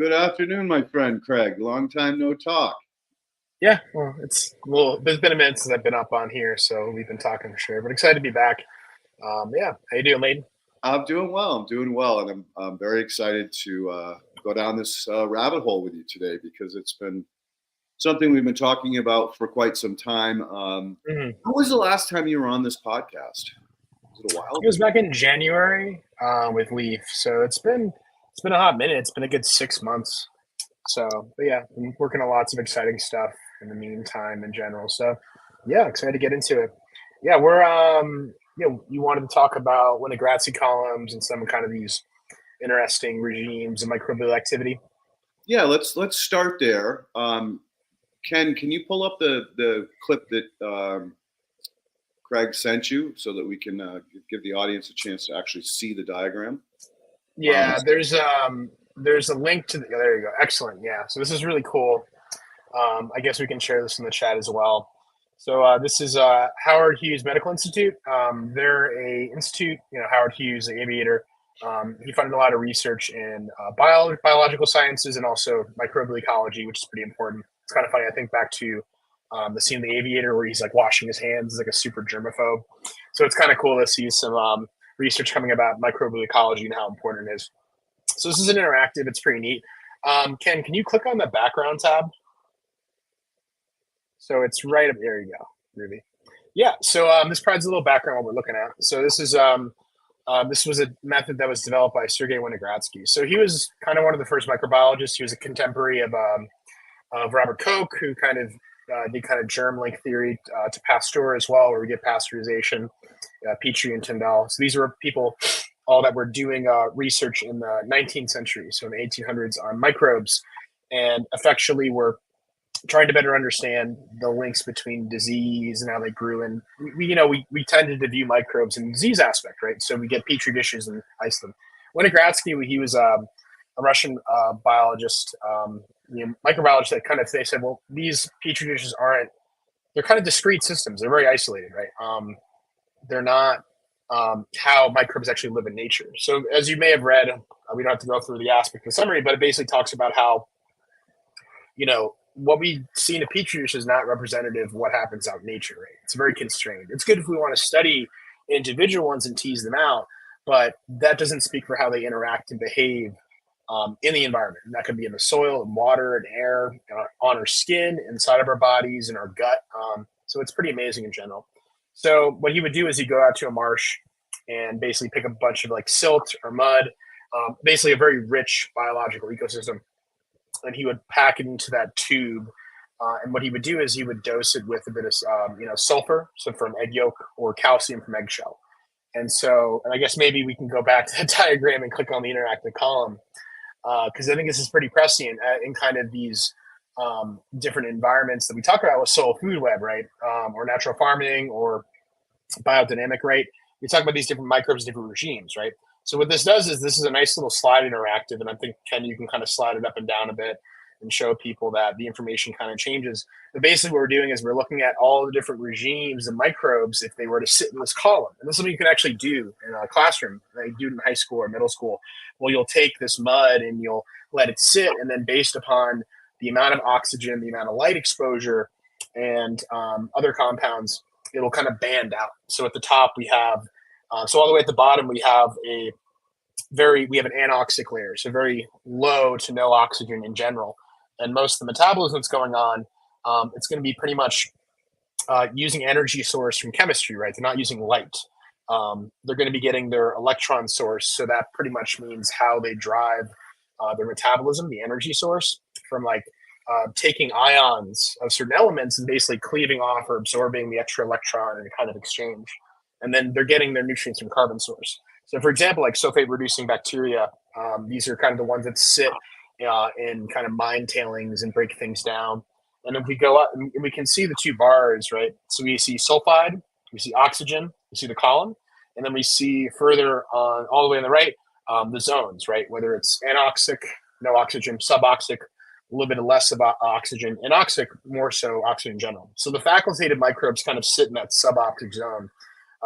Good afternoon, my friend Craig. Long time no talk. Yeah, well, it's been a minute since I've been up on here, so we've been talking for sure. But excited to be back. Yeah, how you doing, Leighton? I'm doing well. I'm doing well, and I'm very excited to go down this rabbit hole with you today because it's been something we've been talking about for quite some time. hmm When was the last time you were on this podcast? Was it a while It was ago? back in January with Leaf, so it's been a hot minute. It's been a good 6 months. So, but yeah, I'm working on lots of exciting stuff in the meantime in general. So, yeah, excited to get into it. Yeah, you wanted to talk about Winograd columns and some kind of these interesting regimes of microbial activity. Yeah, let's start there. Ken, can you pull up the clip that Craig sent you so that we can give the audience a chance to actually see the diagram? Um, Yeah, there's a link to there you go. Excellent. Yeah. So this is really cool. I guess we can share this in the chat as well. So this is Howard Hughes Medical Institute. They're a institute, Howard Hughes, the aviator. He funded a lot of research in biological sciences and also microbial ecology, which is pretty important. It's kind of funny. I think back to the scene in The Aviator where he's like washing his hands, he's like a super germaphobe. So it's kind of cool to see some research coming about microbial ecology and how important it is. So this is an interactive. It's pretty neat. Ken, can you click on the background tab? So it's right up there. You go, Ruby. Yeah. So this provides a little background on what we're looking at. So this was a method that was developed by Sergei Winogradsky. So he was kind of one of the first microbiologists. He was a contemporary of Robert Koch, who kind of did kind of germ link theory to Pasteur as well, where we get pasteurization, Petrie and Tyndall. So these were people all that were doing research in the 19th century, so in the 1800s, on microbes, and effectually were trying to better understand the links between disease and how they grew. And we tended to view microbes in the disease aspect, right? So we get petri dishes and ice them. Winogradsky, he was a Russian biologist, microbiologist that kind of they said, well, these petri dishes they're kind of discrete systems. They're very isolated, right? They're not how microbes actually live in nature. So as you may have read, we don't have to go through the aspect of the summary, but it basically talks about how, what we see in a petri dish is not representative of what happens out in nature, right? It's very constrained. It's good if we want to study individual ones and tease them out, but that doesn't speak for how they interact and behave in the environment. And that could be in the soil and water and air, on our skin, inside of our bodies, in our gut. So it's pretty amazing in general. So what he would do is he'd go out to a marsh and basically pick a bunch of like silt or mud, basically a very rich biological ecosystem, and he would pack it into that tube. And what he would do is he would dose it with a bit of sulfur, so from egg yolk, or calcium from eggshell. And I guess maybe we can go back to the diagram and click on the interactive column, because I think this is pretty prescient in kind of these different environments that we talk about with soil food web, right? Or natural farming or biodynamic, right? We talk about these different microbes, different regimes, right? So what this does is this is a nice little slide interactive, and I think, Ken, you can kind of slide it up and down a bit and show people that the information kind of changes. But basically what we're doing is we're looking at all the different regimes and microbes if they were to sit in this column. And this is something you can actually do in a classroom. You do it in high school or middle school. Well, you'll take this mud and you'll let it sit, and then based upon the amount of oxygen, the amount of light exposure, and other compounds, it'll kind of band out. So at the top we have, so all the way at the bottom we have an anoxic layer, so very low to no oxygen in general. And most of the metabolism that's going on, it's going to be pretty much using energy source from chemistry, right? They're not using light. They're going to be getting their electron source, so that pretty much means how they drive their metabolism, the energy source, from like taking ions of certain elements and basically cleaving off or absorbing the extra electron in a kind of exchange. And then they're getting their nutrients from carbon source. So, for example, like sulfate-reducing bacteria, these are kind of the ones that sit in kind of mine tailings and break things down. And if we go up, and we can see the two bars, right? So we see sulfide, we see oxygen, we see the column, and then we see further on, all the way on the right, the zones, right? Whether it's anoxic, no oxygen, suboxic, a little bit less about oxygen, anoxic, more so oxygen in general. So the facultative microbes kind of sit in that suboxic zone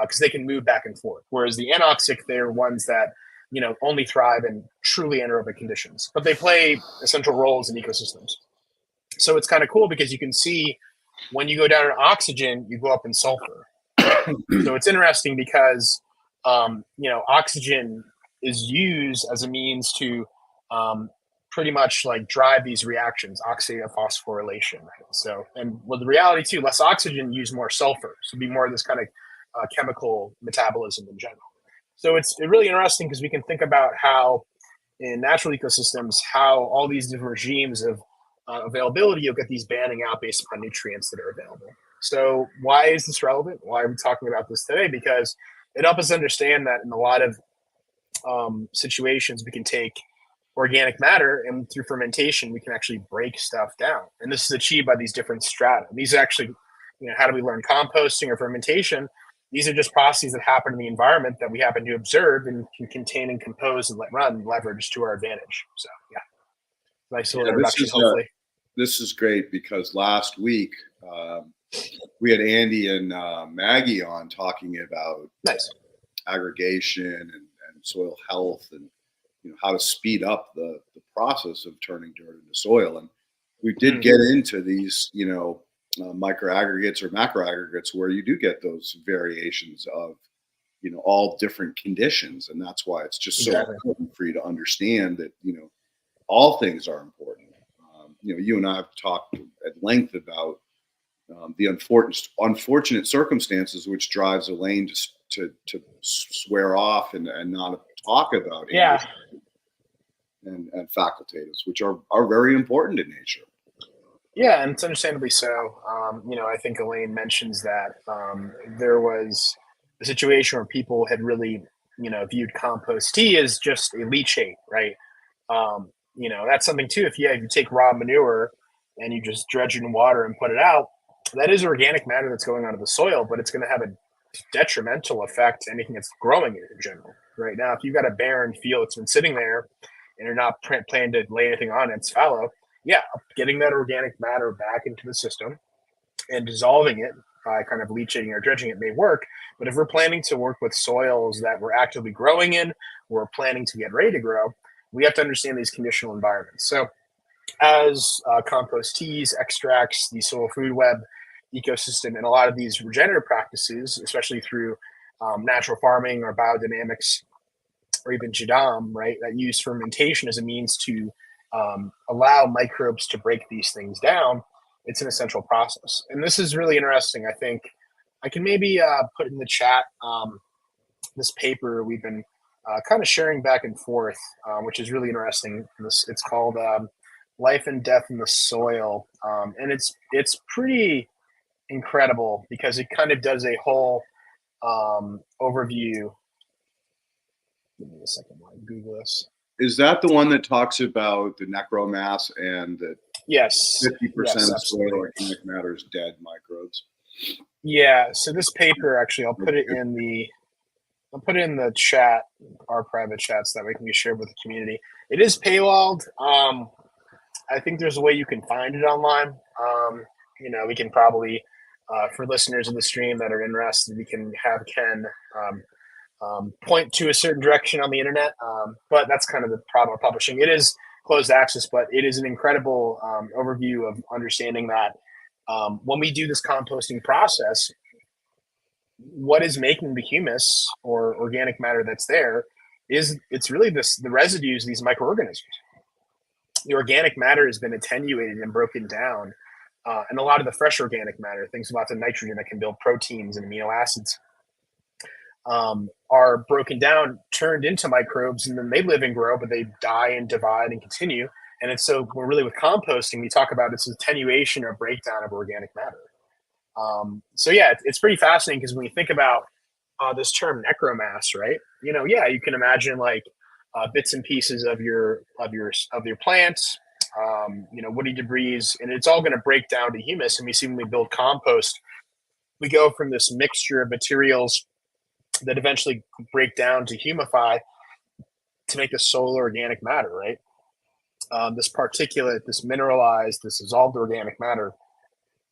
because they can move back and forth. Whereas the anoxic, they're ones that only thrive in truly anaerobic conditions, but they play essential roles in ecosystems. So it's kind of cool because you can see when you go down in oxygen, you go up in sulfur. So it's interesting because, oxygen is used as a means to pretty much like drive these reactions, oxidative phosphorylation. So, and with the reality too, less oxygen, use more sulfur. So be more of this kind of chemical metabolism in general. So it's really interesting because we can think about how in natural ecosystems, how all these different regimes of availability, you'll get these banning out based upon nutrients that are available. So why is this relevant? Why are we talking about this today? Because it helps us understand that in a lot of situations, we can take organic matter and through fermentation, we can actually break stuff down. And this is achieved by these different strata. These are actually, how do we learn composting or fermentation? These are just processes that happen in the environment that we happen to observe and can contain and compose and run leverage to our advantage. So yeah, nice little introduction, hopefully. This is great because last week we had Andy and Maggie on talking about aggregation and soil health and how to speed up the process of turning dirt into soil. And we did get into these, micro aggregates or macro aggregates where you do get those variations of, all different conditions. And that's why it's just so important for you to understand that, all things are important. You and I have talked at length about the unfortunate circumstances which drives Elaine to swear off and not talk about and facultatives, which are very important in nature. Yeah, and it's understandably so. I think Elaine mentions that there was a situation where people had really, viewed compost tea as just a leachate, right? That's something too. If you take raw manure and you just dredge it in water and put it out, that is organic matter that's going onto the soil, but it's going to have a detrimental effect to anything that's growing in general. Right now, if you've got a barren field that's been sitting there and you're not planning to lay anything on it, it's fallow. Yeah, getting that organic matter back into the system and dissolving it by kind of leaching or dredging it may work. But if we're planning to work with soils that we're actively growing in, we're planning to get ready to grow, we have to understand these conditional environments. So as compost teas, extracts, the soil food web ecosystem, and a lot of these regenerative practices, especially through natural farming or biodynamics or even Jadam, right, that use fermentation as a means to allow microbes to break these things down, it's an essential process. And this is really interesting. I think I can maybe put in the chat this paper we've been kind of sharing back and forth, which is really interesting. It's called Life and Death in the Soil. And it's pretty incredible because it kind of does a whole overview. Give me a second while I Google this. Is that the one that talks about the necromass and that 50% of soil organic matter is dead microbes? Yeah. So this paper, actually, I'll put it in the chat, our private chats, that way it can be shared with the community. It is paywalled. I think there's a way you can find it online. We can probably, for listeners of the stream that are interested, we can have Ken point to a certain direction on the internet. But that's kind of the problem of publishing. It is closed access, but it is an incredible overview of understanding that when we do this composting process, what is making the humus or organic matter that's there it's really the residues of these microorganisms. The organic matter has been attenuated and broken down, and a lot of the fresh organic matter, things with lots of nitrogen that can build proteins and amino acids, are broken down, turned into microbes, and then they live and grow, but they die and divide and continue. And it's so we're really with composting, we talk about it's attenuation or breakdown of organic matter. So yeah, it's pretty fascinating because when you think about this term necromass, right? You can imagine like bits and pieces of your plants, woody debris, and it's all going to break down to humus. And we see when we build compost, we go from this mixture of materials that eventually break down to humify to make the soil organic matter, right? This particulate, this mineralized, this dissolved organic matter,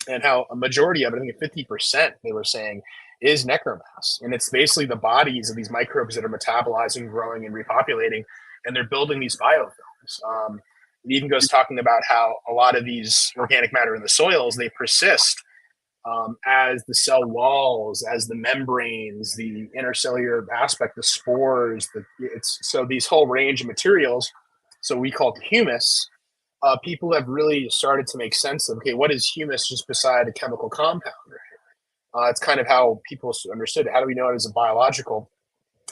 and how a majority of it, I think 50%, they were saying, is Necromass. And it's basically the bodies of these microbes that are metabolizing, growing, and repopulating, and they're building these biofilms. It even goes talking about how a lot of these organic matter in the soils, they persist as the cell walls, as the membranes, the intercellular aspect, the spores. So these whole range of materials, so we call it humus. People have really started to make sense of, okay, what is humus just beside a chemical compound? It's kind of how people understood it. How do we know it as a biological?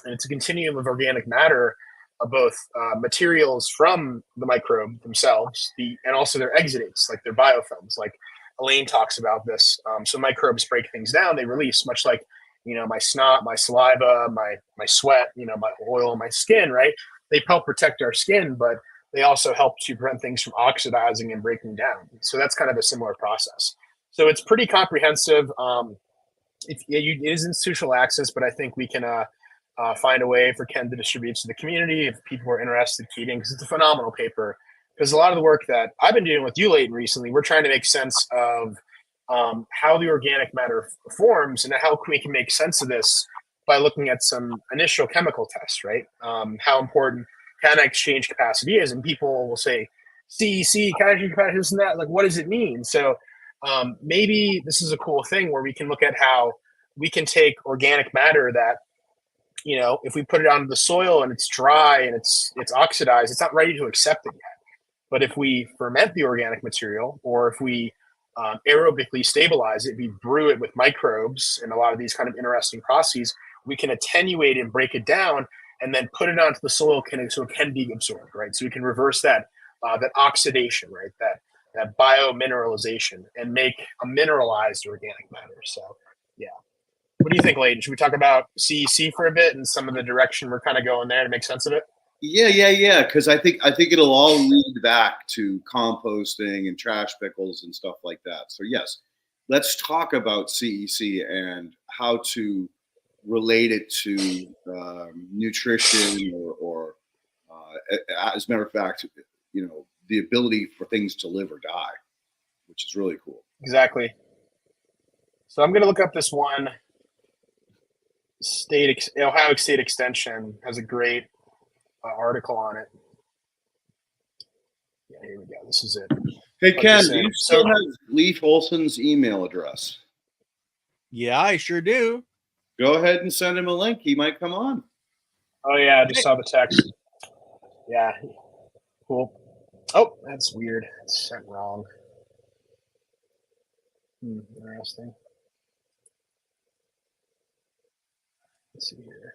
And it's a continuum of organic matter, of both materials from the microbe themselves, and also their exudates, like their biofilms. Like Elaine talks about this. So microbes break things down; they release, much like my snot, my saliva, my sweat, my oil, my skin. Right? They help protect our skin, but they also help to prevent things from oxidizing and breaking down. So that's kind of a similar process. So it's pretty comprehensive. It is institutional access, but I think we can find a way for Ken to distribute to the community if people are interested, Keating, because it's a phenomenal paper. Because a lot of the work that I've been doing with you, Leighton, recently, we're trying to make sense of how the organic matter forms and how we can make sense of this by looking at some initial chemical tests, right? How important cation exchange capacity is. And people will say, CEC, cation exchange capacity, this and that. Like, what does it mean? So maybe this is a cool thing where we can look at how we can take organic matter that, if we put it onto the soil and it's dry and it's oxidized, it's not ready to accept it yet. But if we ferment the organic material, or if we aerobically stabilize it, we brew it with microbes and a lot of these kind of interesting processes, we can attenuate and break it down and then put it onto the soil so it can be absorbed, right? So we can reverse that oxidation, right? That biomineralization and make a mineralized organic matter. So, yeah. What do you think, Leighton? Should we talk about CEC for a bit and some of the direction we're kind of going there to make sense of it? Yeah. Because I think it'll all lead back to composting and trash pickles and stuff like that. So yes, let's talk about CEC and how to relate it to nutrition or as a matter of fact, the ability for things to live or die, which is really cool. Exactly. So I'm going to look up this one. Ohio State Extension has a great article on it. Yeah, here we go. This is it. Hey, Ken, do you still have Leif Olson's email address? Yeah, I sure do. Go ahead and send him a link. He might come on. Oh, yeah. I just saw the text. Yeah. Cool. Oh, that's weird. It's sent wrong. Interesting. Let's see here.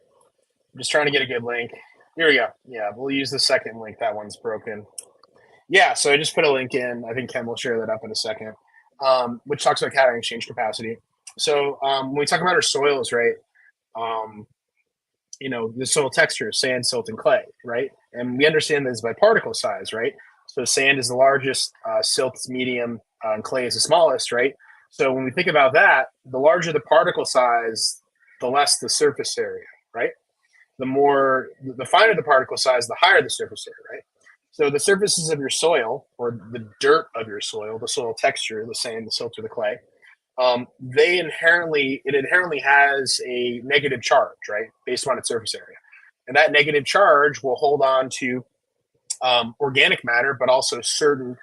I'm just trying to get a good link. Here we go. Yeah, we'll use the second link. That one's broken. Yeah, so I just put a link in. I think Ken will share that up in a second, which talks about cation exchange capacity. So when we talk about our soils, right, the soil texture, sand, silt, and clay, right? And we understand this by particle size, right? So sand is the largest, silt is medium, and clay is the smallest, right? So when we think about that, the larger the particle size, the less the surface area, right? The finer the particle size, the higher the surface area, right? So the surfaces of your soil, or the dirt of your soil, the soil texture, the sand, the silt, or the clay, it inherently has a negative charge, right, based on its surface area, and that negative charge will hold on to organic matter, but also certain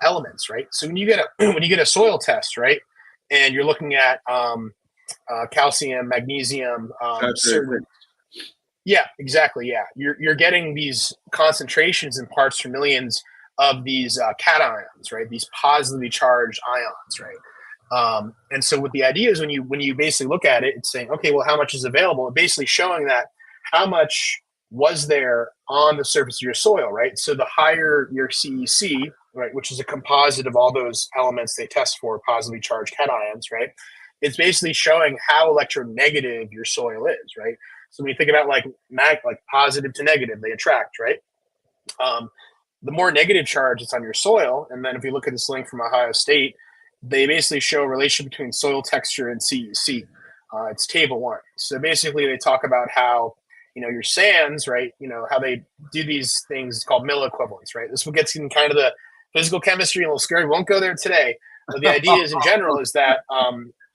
elements, right? So when you get a soil test, right, and you're looking at calcium, magnesium, certain. Yeah, exactly. Yeah, you're getting these concentrations in parts per millions of these cations, right? These positively charged ions, right? And so what the idea is when you basically look at it, it's saying, okay, well, how much is available? It's basically showing that how much was there on the surface of your soil, right? So the higher your CEC, right, which is a composite of all those elements they test for, positively charged cations, right? It's basically showing how electronegative your soil is, right? So when you think about like positive to negative, they attract, right? The more negative charge that's on your soil, and then if you look at this link from Ohio State, they basically show a relation between soil texture and CEC. It's table 1. So basically they talk about how, your sands, right, how they do these things called milliequivalents, right? This one gets in kind of the physical chemistry and a little scary. We won't go there today. But the idea is in general is that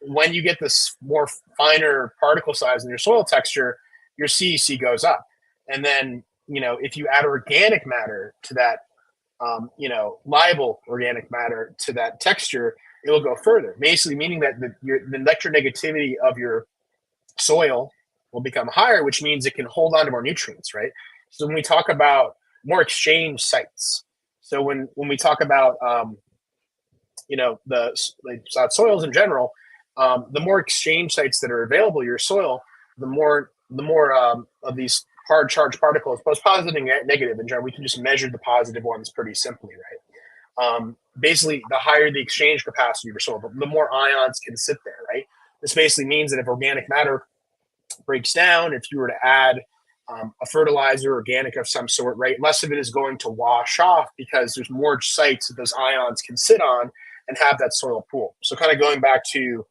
when you get this more finer particle size in your soil texture, your CEC goes up. And then, if you add organic matter to that, liable organic matter to that texture, it will go further. Basically meaning that the electronegativity of your soil will become higher, which means it can hold on to more nutrients, right? So when we talk about more exchange sites, so when we talk about, the soils in general, the more exchange sites that are available to your soil, the more of these hard charged particles, both positive and negative in general. We can just measure the positive ones pretty simply, right? Basically, the higher the exchange capacity of your soil, the more ions can sit there, right? This basically means that if organic matter breaks down, if you were to add a fertilizer, organic of some sort, right, less of it is going to wash off because there's more sites that those ions can sit on and have that soil pool. So kind of going back to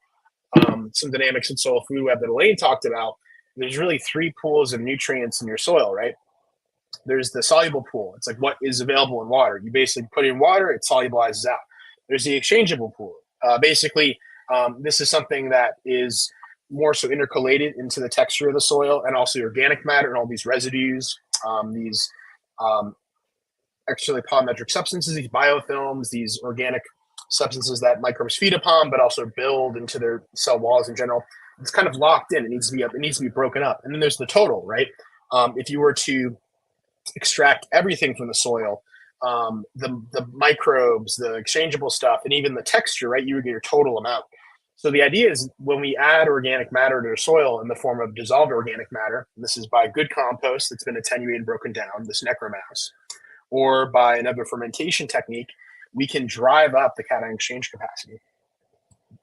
some dynamics in soil food web that Elaine talked about, there's really three pools of nutrients in your soil, right? There's the soluble pool. It's like what is available in water. You basically put in water, it solubilizes out. There's the exchangeable pool. Basically, this is something that is more so intercalated into the texture of the soil, and also organic matter and all these residues, these extracellular polymetric substances, these biofilms, these organic substances that microbes feed upon, but also build into their cell walls in general. It's kind of locked in. It needs to be broken up. And then there's the total, right? If you were to extract everything from the soil, the microbes, the exchangeable stuff, and even the texture, right, you would get your total amount. So the idea is when we add organic matter to the soil in the form of dissolved organic matter, and this is by good compost that's been attenuated and broken down, this Necromass, or by another fermentation technique, we can drive up the cation exchange capacity.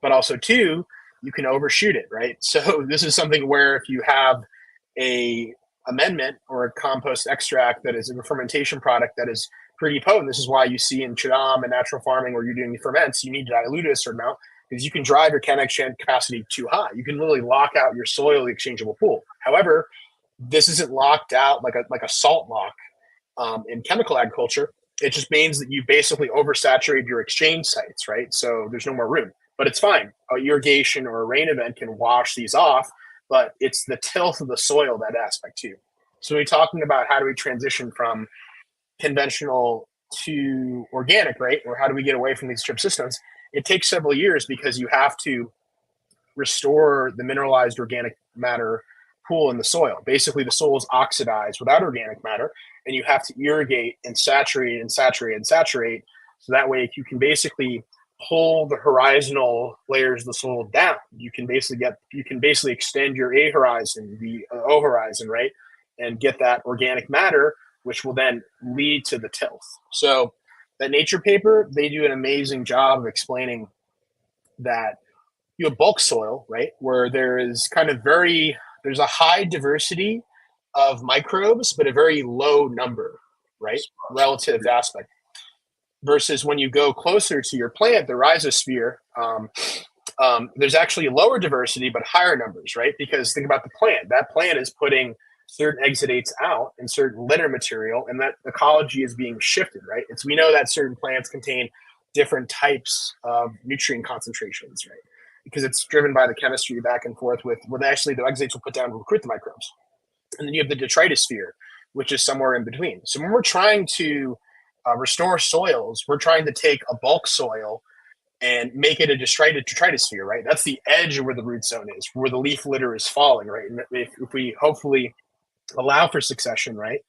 But also, too, you can overshoot it, right? So this is something where if you have a amendment or a compost extract that is a fermentation product that is pretty potent, this is why you see in Chidam and natural farming where you're doing ferments, you need to dilute it a certain amount because you can drive your cation exchange capacity too high. You can literally lock out your soil exchangeable pool. However, this isn't locked out like a salt lock in chemical agriculture. It just means that you basically oversaturated your exchange sites, right? So there's no more room. But it's fine. Irrigation or a rain event can wash these off, but it's the tilth of the soil, that aspect too. So we're talking about how do we transition from conventional to organic, right? Or how do we get away from these strip systems? It takes several years because you have to restore the mineralized organic matter pool in the soil. Basically, the soil is oxidized without organic matter, and you have to irrigate and saturate and saturate and saturate. So that way you can basically pull the horizontal layers of the soil down. You can basically extend your A horizon, the O horizon, right? And get that organic matter, which will then lead to the tilth. So that Nature paper, they do an amazing job of explaining that you have bulk soil, right? Where there is there's a high diversity of microbes, but a very low number, right? Relative aspect. Versus when you go closer to your plant, the rhizosphere, there's actually lower diversity, but higher numbers, right? Because think about the plant. That plant is putting certain exudates out and certain litter material, and that ecology is being shifted, right? We know that certain plants contain different types of nutrient concentrations, right? Because it's driven by the chemistry back and forth with what actually the exudates will put down to recruit the microbes. And then you have the detritosphere, which is somewhere in between. So when we're trying to restore soils, we're trying to take a bulk soil and make it a detritosphere, right? That's the edge of where the root zone is, where the leaf litter is falling, right? And if we hopefully allow for succession, right,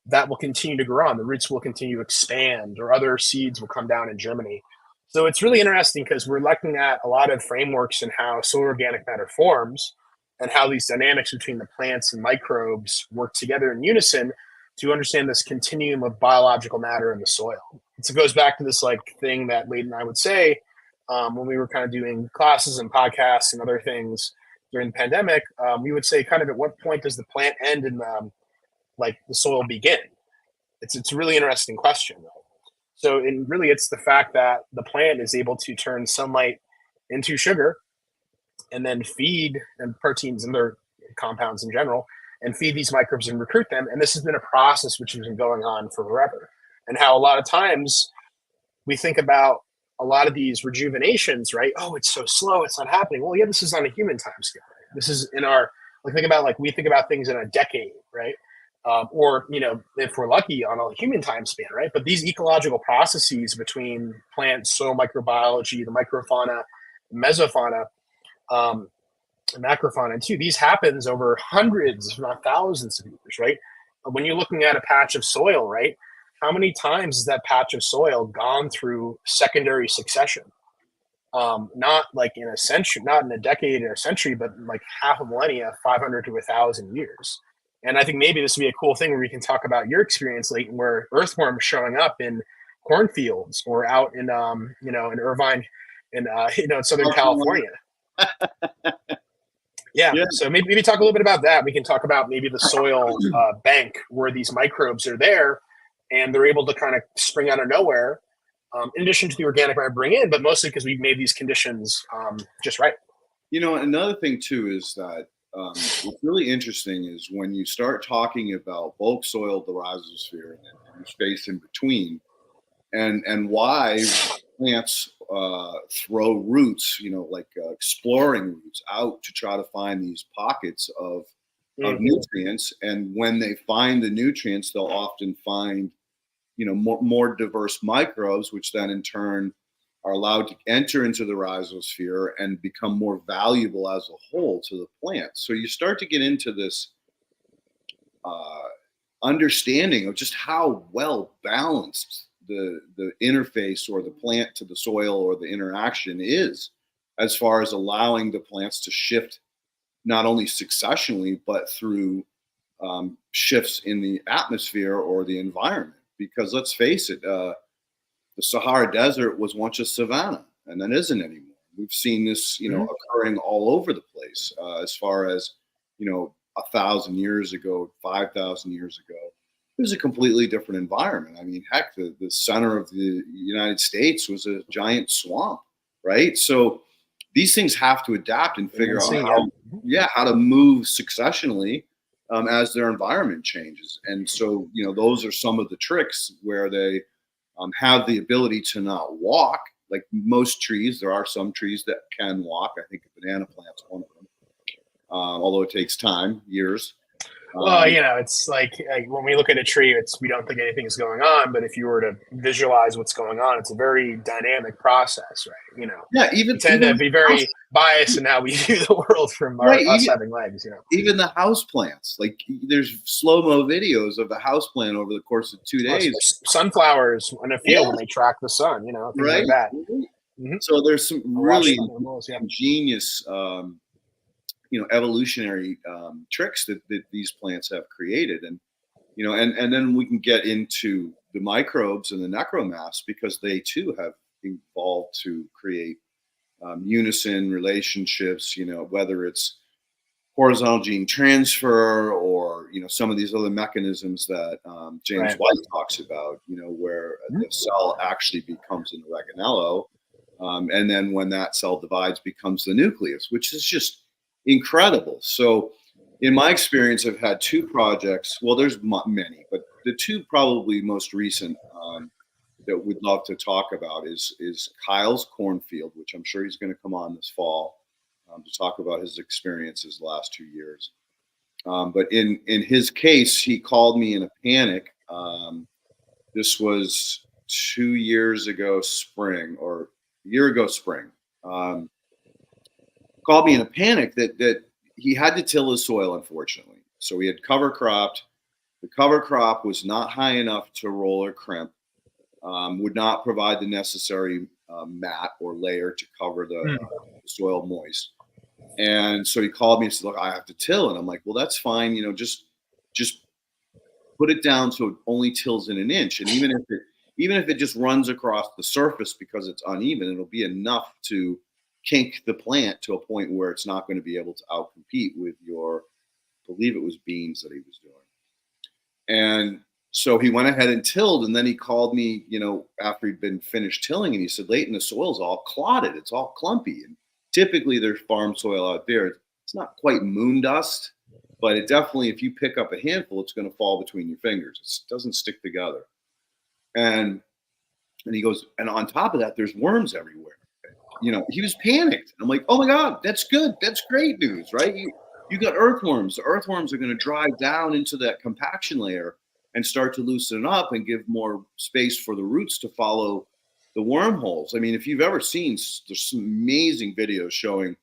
that will continue to grow on. The roots will continue to expand, or other seeds will come down and germinate. So it's really interesting because we're looking at a lot of frameworks in how soil organic matter forms and how these dynamics between the plants and microbes work together in unison to understand this continuum of biological matter in the soil. So it goes back to this thing that Leighton and I would say when we were kind of doing classes and podcasts and other things during the pandemic. We would say kind of at what point does the plant end and the soil begin? It's a really interesting question, though. So it's the fact that the plant is able to turn sunlight into sugar and then feed and proteins and their compounds in general, and feed these microbes and recruit them. And this has been a process which has been going on for forever. And how a lot of times we think about a lot of these rejuvenations, right? Oh, it's so slow, it's not happening. Well, yeah, this is on a human time scale. Right? This is in our, like, we think about things in a decade, right? Or, you know, if we're lucky, on a human time span, right? But these ecological processes between plants, soil microbiology, the microfauna, mesofauna, macrofauna too, these happens over hundreds, if not thousands of years, right? When you're looking at a patch of soil, right? How many times has that patch of soil gone through secondary succession? Not like in a century, not in a decade or a century, but like half a millennia, 500 to 1,000 years. And I think maybe this would be a cool thing where we can talk about your experience, Leighton, where earthworms showing up in cornfields or out in, you know, in Irvine, in you know, in Southern California. Yeah. So maybe talk a little bit about that. We can talk about maybe the soil bank where these microbes are there, and they're able to kind of spring out of nowhere. In addition to the organic matter bring in, but mostly because we've made these conditions just right. You know, another thing too is that what's really interesting is when you start talking about bulk soil, the rhizosphere, and the space in between, and why plants throw roots, you know, like exploring roots out to try to find these pockets of nutrients. And when they find the nutrients, they'll often find, you know, more diverse microbes, which then in turn are allowed to enter into the rhizosphere and become more valuable as a whole to the plant. So you start to get into this understanding of just how well balanced the interface or the plant to the soil or the interaction is, as far as allowing the plants to shift not only successionally, but through shifts in the atmosphere or the environment. Because let's face it, the Sahara Desert was once a savanna, and that isn't anymore. We've seen this, you know, occurring all over the place. As far as, you know, 1,000 years ago, 5,000 years ago, it was a completely different environment. I mean, heck, the center of the United States was a giant swamp, right? So these things have to adapt and figure out how to move successionally as their environment changes. And so, you know, those are some of the tricks where they have the ability to not walk. Like most trees, there are some trees that can walk. I think a banana plant's one of them, although it takes time, years. Well, you know, it's like when we look at a tree, we don't think anything is going on. But if you were to visualize what's going on, it's a very dynamic process, right? You know, we tend to be very biased in how we view the world from us having legs. You know, even the house plants. Like there's slow-mo videos of the house plant over the course of 2 days. Sunflowers in a field when they track the sun. You know, things like that. So there's some really ingenious you know, evolutionary tricks that these plants have created. And, you know, and then we can get into the microbes and the necromass, because they too have evolved to create unison relationships, you know, whether it's horizontal gene transfer or, you know, some of these other mechanisms that James White talks about, you know, where the cell actually becomes an organelle. And then when that cell divides, becomes the nucleus, which is just incredible. So in my experience, I've had two projects. Well, there's many, but the two probably most recent that we'd love to talk about is Kyle's cornfield, which I'm sure he's going to come on this fall to talk about his experiences the last 2 years. But in his case, he called me in a panic. This was 2 years ago spring, or a year ago spring. Called me in a panic that he had to till his soil, unfortunately. So he had cover cropped. The cover crop was not high enough to roll or crimp, would not provide the necessary mat or layer to cover the soil moist. And so he called me and said, look, I have to till. And I'm like, well, that's fine. You know, just put it down so it only tills in an inch. And even if it just runs across the surface because it's uneven, it'll be enough to kink the plant to a point where it's not going to be able to outcompete with your, I believe it was beans that he was doing. And so he went ahead and tilled, and then he called me, you know, after he'd been finished tilling, and he said, Leighton, the soil's all clotted. It's all clumpy. And typically there's farm soil out there. It's not quite moon dust, but it definitely, if you pick up a handful, it's going to fall between your fingers. It doesn't stick together. And And he goes, and on top of that, there's worms everywhere. He was panicked. I'm like, oh my God, that's good. That's great news, right? You got earthworms. The earthworms are going to drive down into that compaction layer and start to loosen it up and give more space for the roots to follow the wormholes. I mean, if you've ever seen, there's some amazing videos showing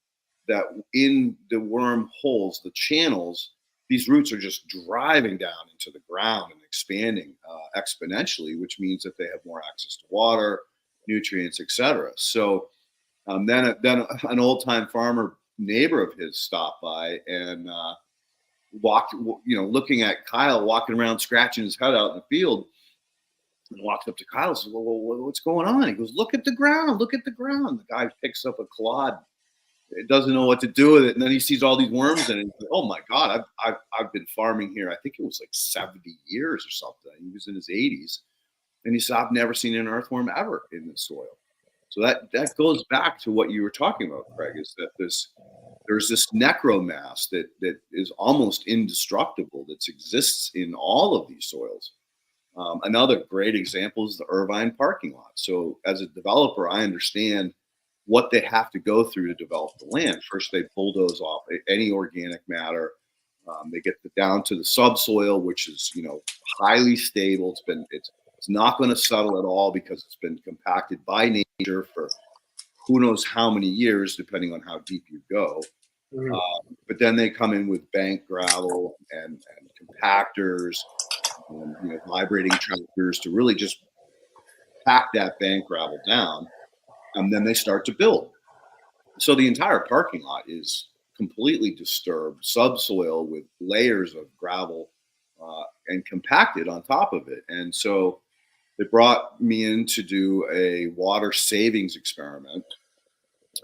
that in the wormholes, the channels, these roots are just driving down into the ground and expanding exponentially, which means that they have more access to water, nutrients, etc. So then an old-time farmer neighbor of his stopped by and walked, looking at Kyle walking around scratching his head out in the field, and walks up to Kyle and says, well, what's going on? He goes, look at the ground. Look at the ground. The guy picks up a clod. It doesn't know what to do with it. And then he sees all these worms in it. Like, oh my God, I've been farming here. I think it was like 70 years or something. He was in his 80s. And he said, I've never seen an earthworm ever in the soil. So that goes back to what you were talking about, Craig, is that there's this necromass that is almost indestructible that exists in all of these soils. Another great example is the Irine Parking Lot. So as a developer, I understand what they have to go through to develop the land. First, they bulldoze off any organic matter. They get down to the subsoil, which is highly stable. It's not going to settle at all because it's been compacted by nature for who knows how many years, depending on how deep you go. But then they come in with bank gravel and compactors, and, vibrating tractors to really just pack that bank gravel down. And then they start to build. So the entire parking lot is completely disturbed subsoil with layers of gravel and compacted on top of it. And so they brought me in to do a water savings experiment.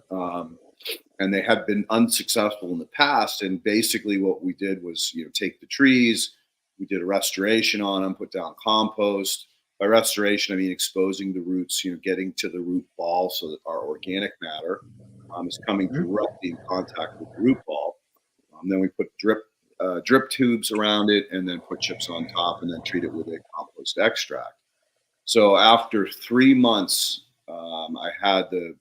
And they had been unsuccessful in the past. And basically what we did was, take the trees, we did a restoration on them, put down compost. By restoration, I mean exposing the roots, getting to the root ball so that our organic matter is coming directly in contact with the root ball. Then we put drip tubes around it and then put chips on top and then treat it with a compost extract. So after 3 months, I had the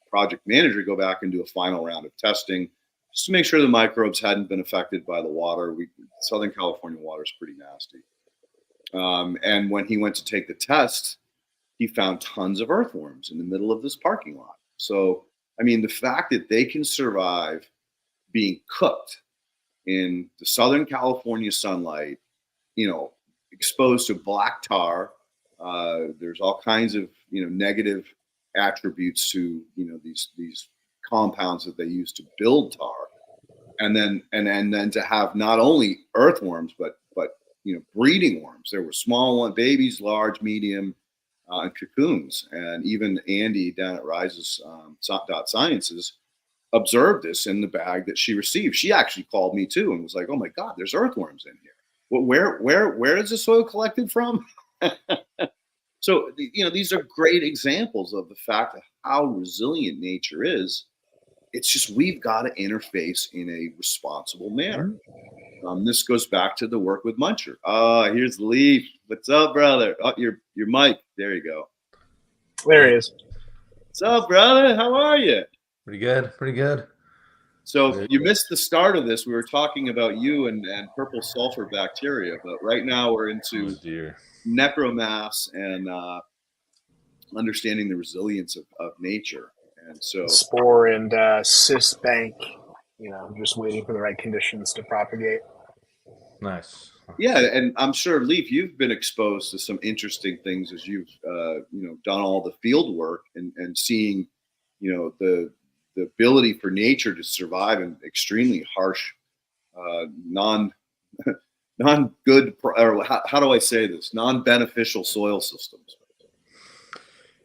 project manager go back and do a final round of testing just to make sure the microbes hadn't been affected by the water. Southern California water is pretty nasty. And when he went to take the test, he found tons of earthworms in the middle of this parking lot. So, I mean, the fact that they can survive being cooked in the Southern California sunlight, exposed to black tar, there's all kinds of, negative attributes to, these compounds that they use to build tar. And then to have not only earthworms, but breeding worms. There were small ones, babies, large, medium, and cocoons. And even Andy down at Rise's Sciences observed this in the bag that she received. She actually called me too and was like, "Oh my God, there's earthworms in here. Well, where is the soil collected from?" So these are great examples of the fact of how resilient nature is. It's just we've got to interface in a responsible manner. This goes back to the work with Muncher. Here's Leaf. What's up, brother? Oh, your mic. There you go. There he is. What's up, brother? How are you? Pretty good. So you missed the start of this. We were talking about you and purple sulfur bacteria, but right now we're into necromass and understanding the resilience of nature. And so spore and cyst bank, just waiting for the right conditions to propagate. Nice. Yeah, and I'm sure, Leaf, you've been exposed to some interesting things as you've done all the field work and seeing the ability for nature to survive in extremely harsh, non good, or how do I say this, non-beneficial soil systems.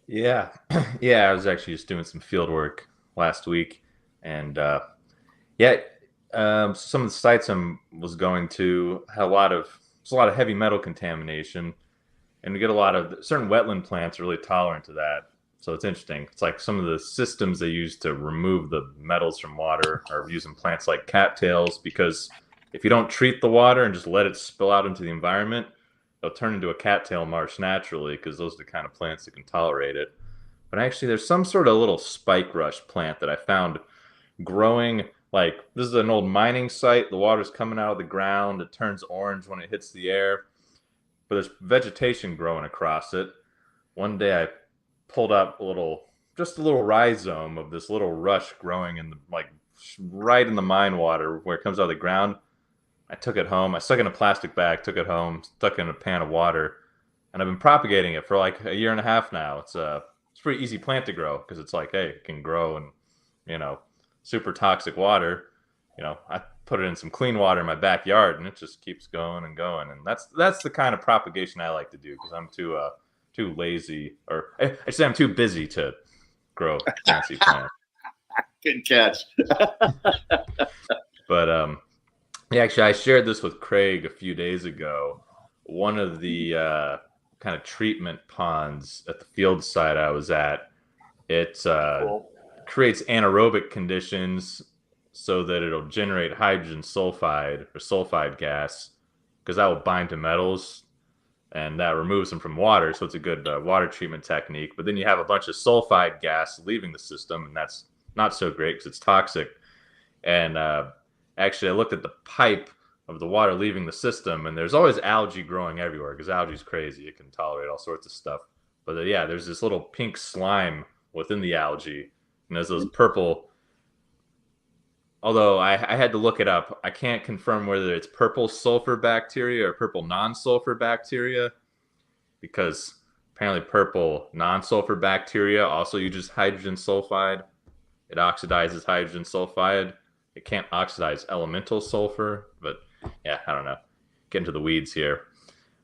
Yeah. I was actually just doing some field work last week, and some of the sites I was going to had a lot of heavy metal contamination, and we get a lot of certain wetland plants are really tolerant to that. So it's interesting. It's like some of the systems they use to remove the metals from water are using plants like cattails, because if you don't treat the water and just let it spill out into the environment, it'll turn into a cattail marsh naturally because those are the kind of plants that can tolerate it. But actually, there's some sort of little spike rush plant that I found growing. Like, this is an old mining site. The water's coming out of the ground. It turns orange when it hits the air. But there's vegetation growing across it. One day I pulled up just a little rhizome of this little rush growing in the, like, right in the mine water where it comes out of the ground. I took it home. I stuck it in a plastic bag, took it home, stuck it in a pan of water, and I've been propagating it for like a year and a half now. It's a pretty easy plant to grow because it's like, hey, it can grow in, super toxic water. I put it in some clean water in my backyard, and it just keeps going and going. And that's the kind of propagation I like to do because I'm too lazy, or I say I'm too busy to grow fancy plants. Good catch. But yeah, actually, I shared this with Craig a few days ago. One of the kind of treatment ponds at the field site I was at, it Cool. creates anaerobic conditions so that it'll generate hydrogen sulfide or sulfide gas, because that will bind to metals and that removes them from water. So it's a good water treatment technique. But then you have a bunch of sulfide gas leaving the system, and that's not so great because it's toxic. And actually, I looked at the pipe of the water leaving the system, and there's always algae growing everywhere because algae's crazy. It can tolerate all sorts of stuff. But yeah, there's this little pink slime within the algae, and there's those purple. Although I had to look it up, I can't confirm whether it's purple sulfur bacteria or purple non-sulfur bacteria, because apparently purple non-sulfur bacteria also uses hydrogen sulfide. It oxidizes hydrogen sulfide. It can't oxidize elemental sulfur, but yeah, I don't know. Get into the weeds here.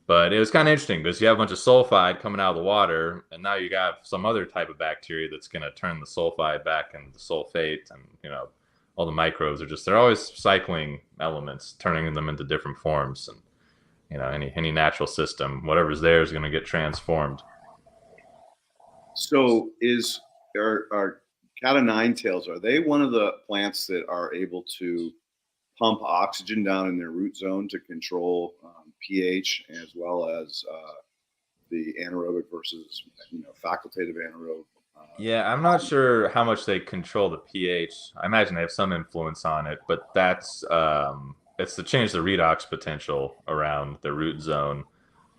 But it was kind of interesting because you have a bunch of sulfide coming out of the water, and now you got some other type of bacteria that's going to turn the sulfide back into sulfate, and all the microbes they're always cycling elements, turning them into different forms, and any natural system, whatever's there is going to get transformed. So are cat nine tails, are they one of the plants that are able to pump oxygen down in their root zone to control pH, as well as the anaerobic versus facultative anaerobic? Yeah, I'm not sure how much they control the pH. I imagine they have some influence on it, but that's it's to change the redox potential around the root zone.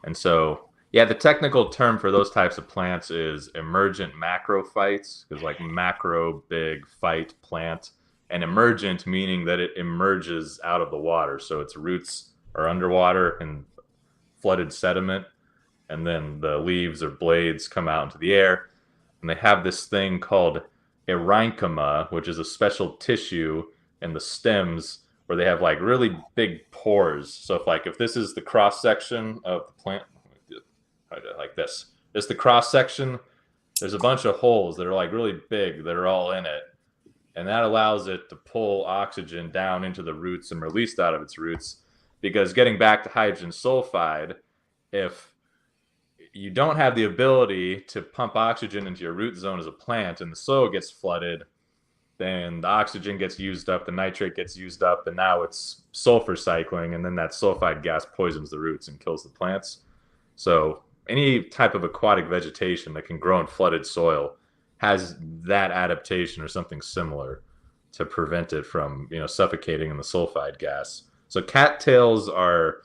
And so, yeah, the technical term for those types of plants is emergent macrophytes, because like macro, big, phyte, plant, and emergent meaning that it emerges out of the water. So its roots are underwater in flooded sediment, and then the leaves or blades come out into the air. And they have this thing called parenchyma, which is a special tissue in the stems where they have like really big pores. So if this is the cross section of the plant, like this is the cross section, there's a bunch of holes that are like really big that are all in it. And that allows it to pull oxygen down into the roots and released out of its roots. Because getting back to hydrogen sulfide, if you don't have the ability to pump oxygen into your root zone as a plant, and the soil gets flooded, then the oxygen gets used up, the nitrate gets used up, and now it's sulfur cycling, and then that sulfide gas poisons the roots and kills the plants. So any type of aquatic vegetation that can grow in flooded soil has that adaptation or something similar to prevent it from suffocating in the sulfide gas. So cattails are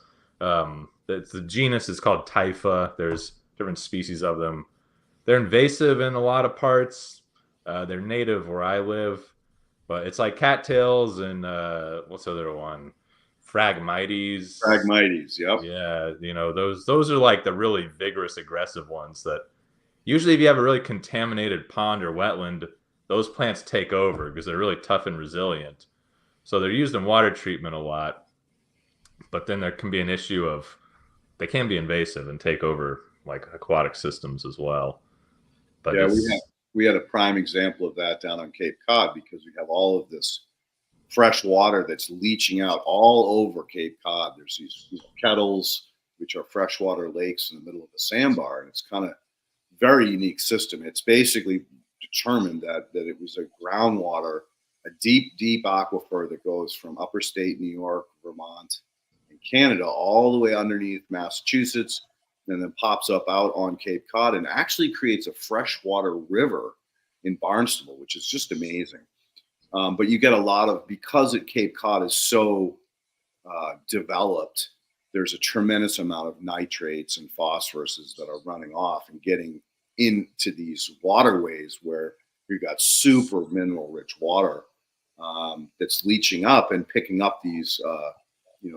the genus is called Typha. There's different species of them. They're invasive in a lot of parts. They're native where I live, but it's like cattails and what's the other one? Phragmites. Phragmites, yep. Yeah, those are like the really vigorous, aggressive ones that usually if you have a really contaminated pond or wetland, those plants take over because they're really tough and resilient. So they're used in water treatment a lot, but then there can be an issue of they can be invasive and take over like aquatic systems as well. But yeah, we had a prime example of that down on Cape Cod because we have all of this fresh water that's leaching out all over Cape Cod. There's these kettles, which are freshwater lakes in the middle of a sandbar, and it's kind of very unique system. It's basically determined that it was a groundwater, a deep aquifer that goes from upper state New York, Vermont, and Canada all the way underneath Massachusetts, and then pops up out on Cape Cod and actually creates a freshwater river in Barnstable, which is just amazing. But you get a lot of, because Cape Cod is so developed, there's a tremendous amount of nitrates and phosphoruses that are running off and getting into these waterways where you've got super mineral rich water that's leaching up and picking up these,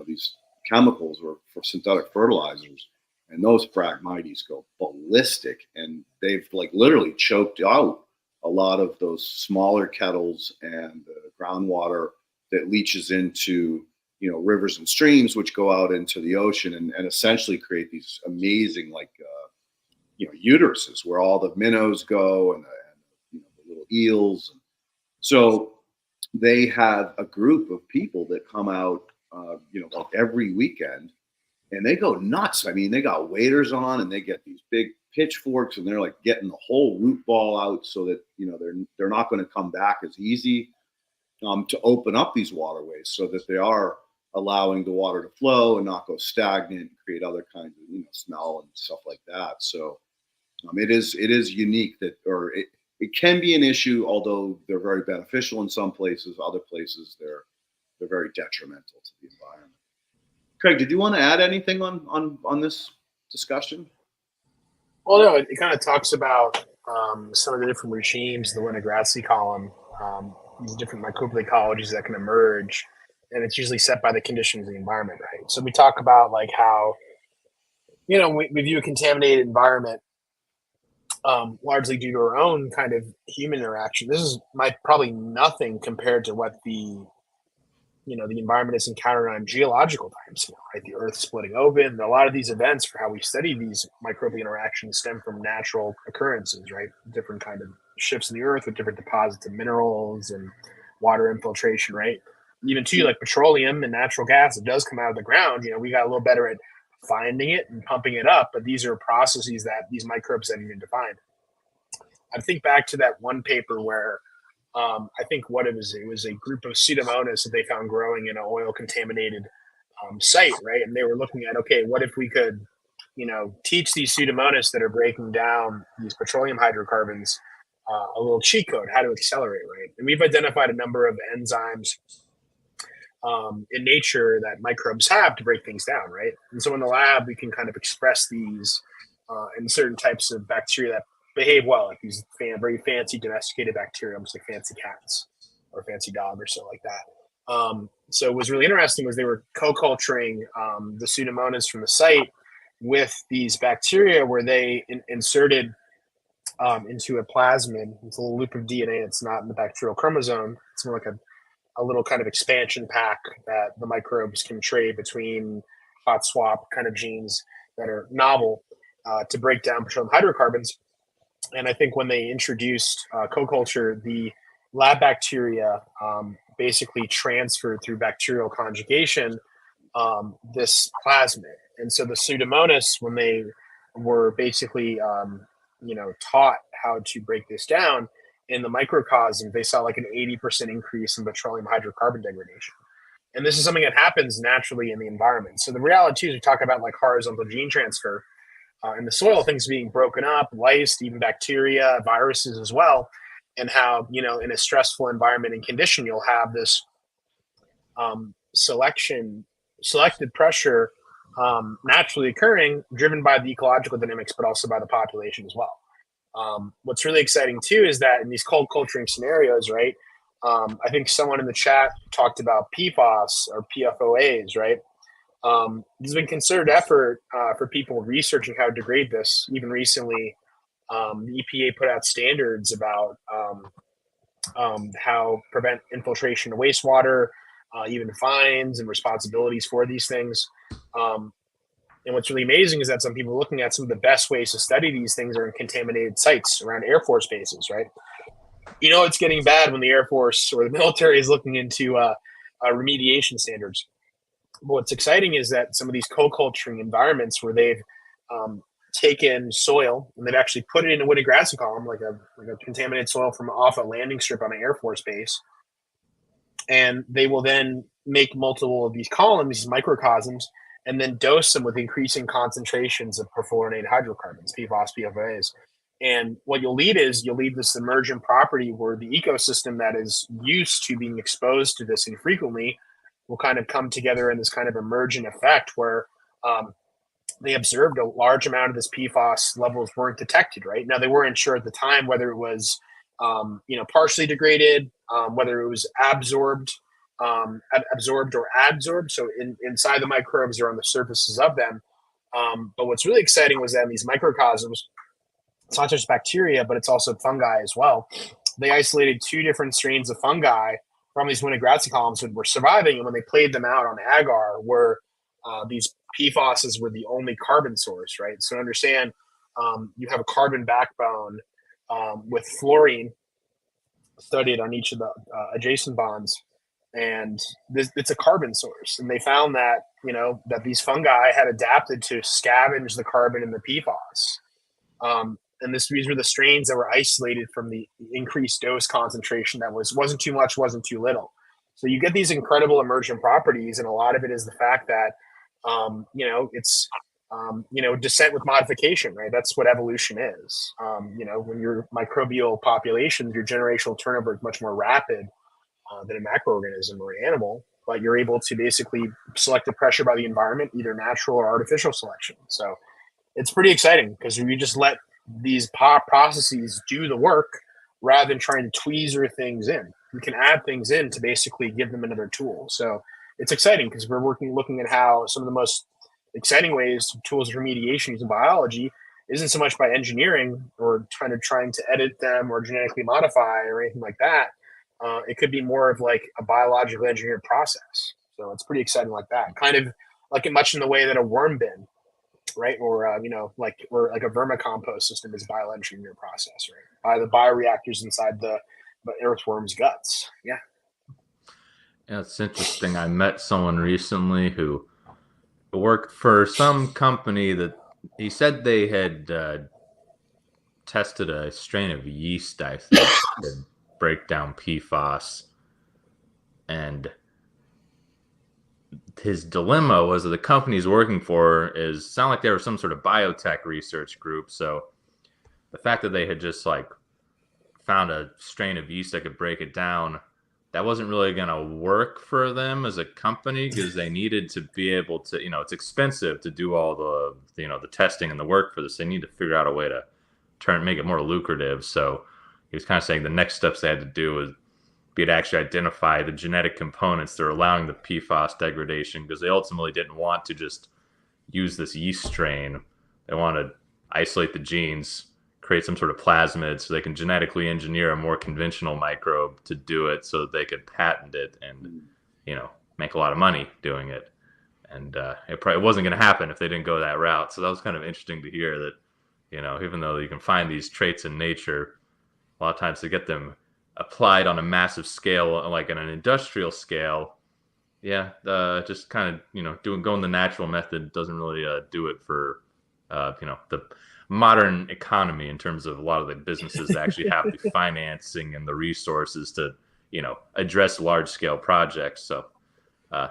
these chemicals or for synthetic fertilizers. And those Phragmites go ballistic, and they've like literally choked out a lot of those smaller kettles and the groundwater that leaches into, rivers and streams, which go out into the ocean and essentially create these amazing, uteruses where all the minnows go and the little eels. So they have a group of people that come out, like every weekend, and they go nuts. I mean, they got waders on and they get these big pitchforks and they're like getting the whole root ball out so that, they're not going to come back as easy to open up these waterways so that they are allowing the water to flow and not go stagnant and create other kinds of, smell and stuff like that. So it is unique that, or it can be an issue, although they're very beneficial in some places. Other places, they're very detrimental to the environment. Craig, did you want to add anything on this discussion? Well, no, it kind of talks about some of the different regimes, the Winograssi column, these different microbial ecologies that can emerge, and it's usually set by the conditions of the environment, right? So we talk about like how, we view a contaminated environment largely due to our own kind of human interaction. This is probably nothing compared to what the environment is encountered on geological times, right? The Earth splitting open. A lot of these events for how we study these microbial interactions stem from natural occurrences, right? Different kind of shifts in the Earth with different deposits of minerals and water infiltration, right? Even too, like petroleum and natural gas, it does come out of the ground. We got a little better at finding it and pumping it up, but these are processes that these microbes haven't even defined. I think back to that one paper where I think it was a group of Pseudomonas that they found growing in an oil contaminated site, right? And they were looking at, okay, what if we could, teach these Pseudomonas that are breaking down these petroleum hydrocarbons a little cheat code, how to accelerate, right? And we've identified a number of enzymes in nature that microbes have to break things down, right? And so in the lab, we can kind of express these in certain types of bacteria that behave well, like these very fancy domesticated bacteria, almost like fancy cats or fancy dog or so like that. So what was really interesting was they were co-culturing the Pseudomonas from the site with these bacteria where they inserted into a plasmid. It's a little loop of DNA that's not in the bacterial chromosome. It's more like a little kind of expansion pack that the microbes can trade between hot swap kind of genes that are novel to break down petroleum hydrocarbons. And I think when they introduced co-culture, the lab bacteria basically transferred through bacterial conjugation this plasmid. And so the Pseudomonas, when they were basically taught how to break this down in the microcosm, they saw like an 80% increase in petroleum hydrocarbon degradation. And this is something that happens naturally in the environment. So the reality is we talk about like horizontal gene transfer in the soil, things being broken up, lice, even bacteria, viruses as well, and how, in a stressful environment and condition, you'll have this selected pressure naturally occurring, driven by the ecological dynamics, but also by the population as well. What's really exciting too is that in these cold culturing scenarios, right, I think someone in the chat talked about PFOS or PFOAs, right? There's been concerted effort for people researching how to degrade this. Even recently, the EPA put out standards about how prevent infiltration of wastewater, even fines and responsibilities for these things. And what's really amazing is that some people are looking at some of the best ways to study these things are in contaminated sites around Air Force bases, right? It's getting bad when the Air Force or the military is looking into remediation standards. But what's exciting is that some of these co-culturing environments where they've taken soil and they've actually put it in a Winograssi column, like a contaminated soil from off a landing strip on an Air Force base, and they will then make multiple of these columns, these microcosms, and then dose them with increasing concentrations of perfluorinated hydrocarbons, PFAS, PFAs. And what you'll lead this emergent property where the ecosystem that is used to being exposed to this infrequently will kind of come together in this kind of emergent effect where they observed a large amount of this PFAS levels weren't detected. Right now, they weren't sure at the time whether it was partially degraded, whether it was absorbed or adsorbed, so inside the microbes or on the surfaces of them. But what's really exciting was that in these microcosms, it's not just bacteria, but it's also fungi as well. They isolated 2 different strains of fungi from these Winograd columns that were surviving, and when they played them out on agar, were these PFASs were the only carbon source, right? So understand, you have a carbon backbone with fluorine studied on each of the adjacent bonds, and it's a carbon source. And they found that that these fungi had adapted to scavenge the carbon in the PFAS. And these were the strains that were isolated from the increased dose concentration that wasn't too much, wasn't too little. So you get these incredible emergent properties, and a lot of it is the fact that it's descent with modification, right? That's what evolution is. When your microbial populations, your generational turnover is much more rapid than a macroorganism or an animal, but you're able to basically select the pressure by the environment, either natural or artificial selection. So it's pretty exciting because we just let these processes do the work rather than trying to tweezer things in. We can add things in to basically give them another tool. So it's exciting because we're looking at how some of the most exciting ways, tools of remediation using biology, isn't so much by engineering or trying to edit them or genetically modify or anything like that. It could be more of like a biologically engineered process. So it's pretty exciting like that. Kind of like much in the way that a worm bin, right? Or like a vermicompost system is a bioengineered process, right? By the bioreactors inside the earthworm's guts. Yeah. Yeah, it's interesting. I met someone recently who worked for some company that he said they had tested a strain of yeast, I think, that could break down PFAS. And his dilemma was that the company he's working for sound like they were some sort of biotech research group. So the fact that they had just like found a strain of yeast that could break it down, that wasn't really going to work for them as a company because they needed to be able to, it's expensive to do all the, the testing and the work for this. They need to figure out a way to make it more lucrative. So he was kind of saying the next steps they had to do was be to actually identify the genetic components that are allowing the PFAS degradation, because they ultimately didn't want to just use this yeast strain. They want to isolate the genes, create some sort of plasmid so they can genetically engineer a more conventional microbe to do it so that they could patent it and, make a lot of money doing it. And it wasn't going to happen if they didn't go that route. So that was kind of interesting to hear that, even though you can find these traits in nature, a lot of times to get them applied on a massive scale, like on an industrial scale, just kind of, going the natural method doesn't really do it for, the modern economy in terms of a lot of the businesses that actually have the financing and the resources to, address large scale projects. So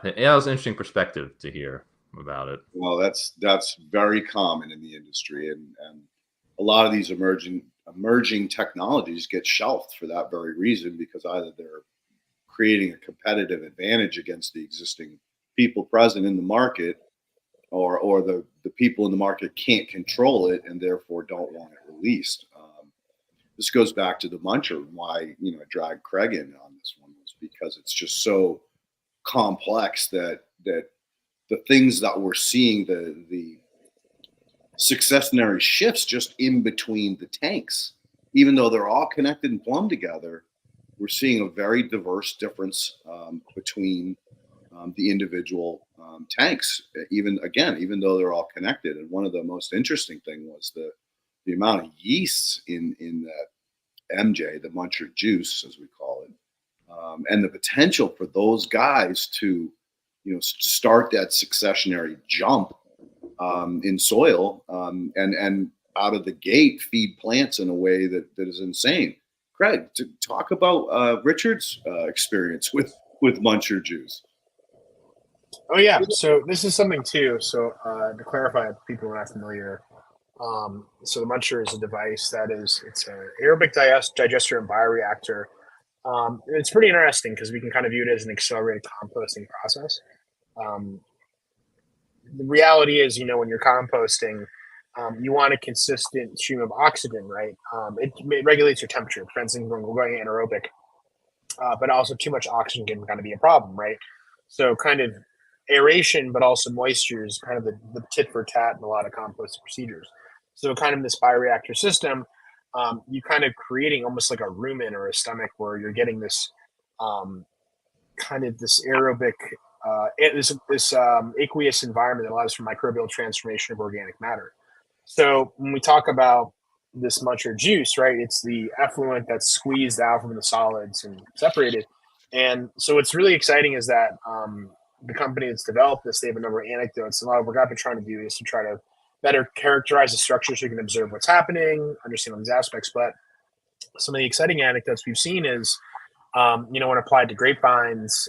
it was an interesting perspective to hear about it. Well, that's very common in the industry, and a lot of these emerging technologies get shelved for that very reason, because either they're creating a competitive advantage against the existing people present in the market, or the people in the market can't control it and therefore don't want it released. This goes back to the Muncher, why I dragged Craig in on this one, was because it's just so complex that the things that we're seeing, the successionary shifts just in between the tanks, even though they're all connected and plumbed together, we're seeing a very diverse difference between the individual tanks, even though they're all connected. And one of the most interesting thing was the amount of yeasts in that MJ, the Muncher Juice, as we call it, and the potential for those guys to, start that successionary jump in soil and out of the gate feed plants in a way that is insane. Craig, to talk about Richard's experience with with Muncher Juice. Oh yeah, so this is something too. So to clarify, if people are not familiar, so the Muncher is a device it's an aerobic digester and bioreactor. It's pretty interesting because we can kind of view it as an accelerated composting process. The reality is, when you're composting, you want a consistent stream of oxygen, right? It regulates your temperature, prevents things from going anaerobic, but also too much oxygen can kind of be a problem, right? So kind of aeration, but also moisture is kind of the tit for tat in a lot of composting procedures. So kind of this bioreactor system, you kind of creating almost like a rumen or a stomach where you're getting this kind of this aerobic, this aqueous environment that allows for microbial transformation of organic matter. So when we talk about this Muncher Juice, right, it's the effluent that's squeezed out from the solids and separated. And so what's really exciting is that the company that's developed this, they have a number of anecdotes. A lot of what I've been trying to do is to try to better characterize the structure so you can observe what's happening, understand all these aspects. But some of the exciting anecdotes we've seen is, when applied to grapevines,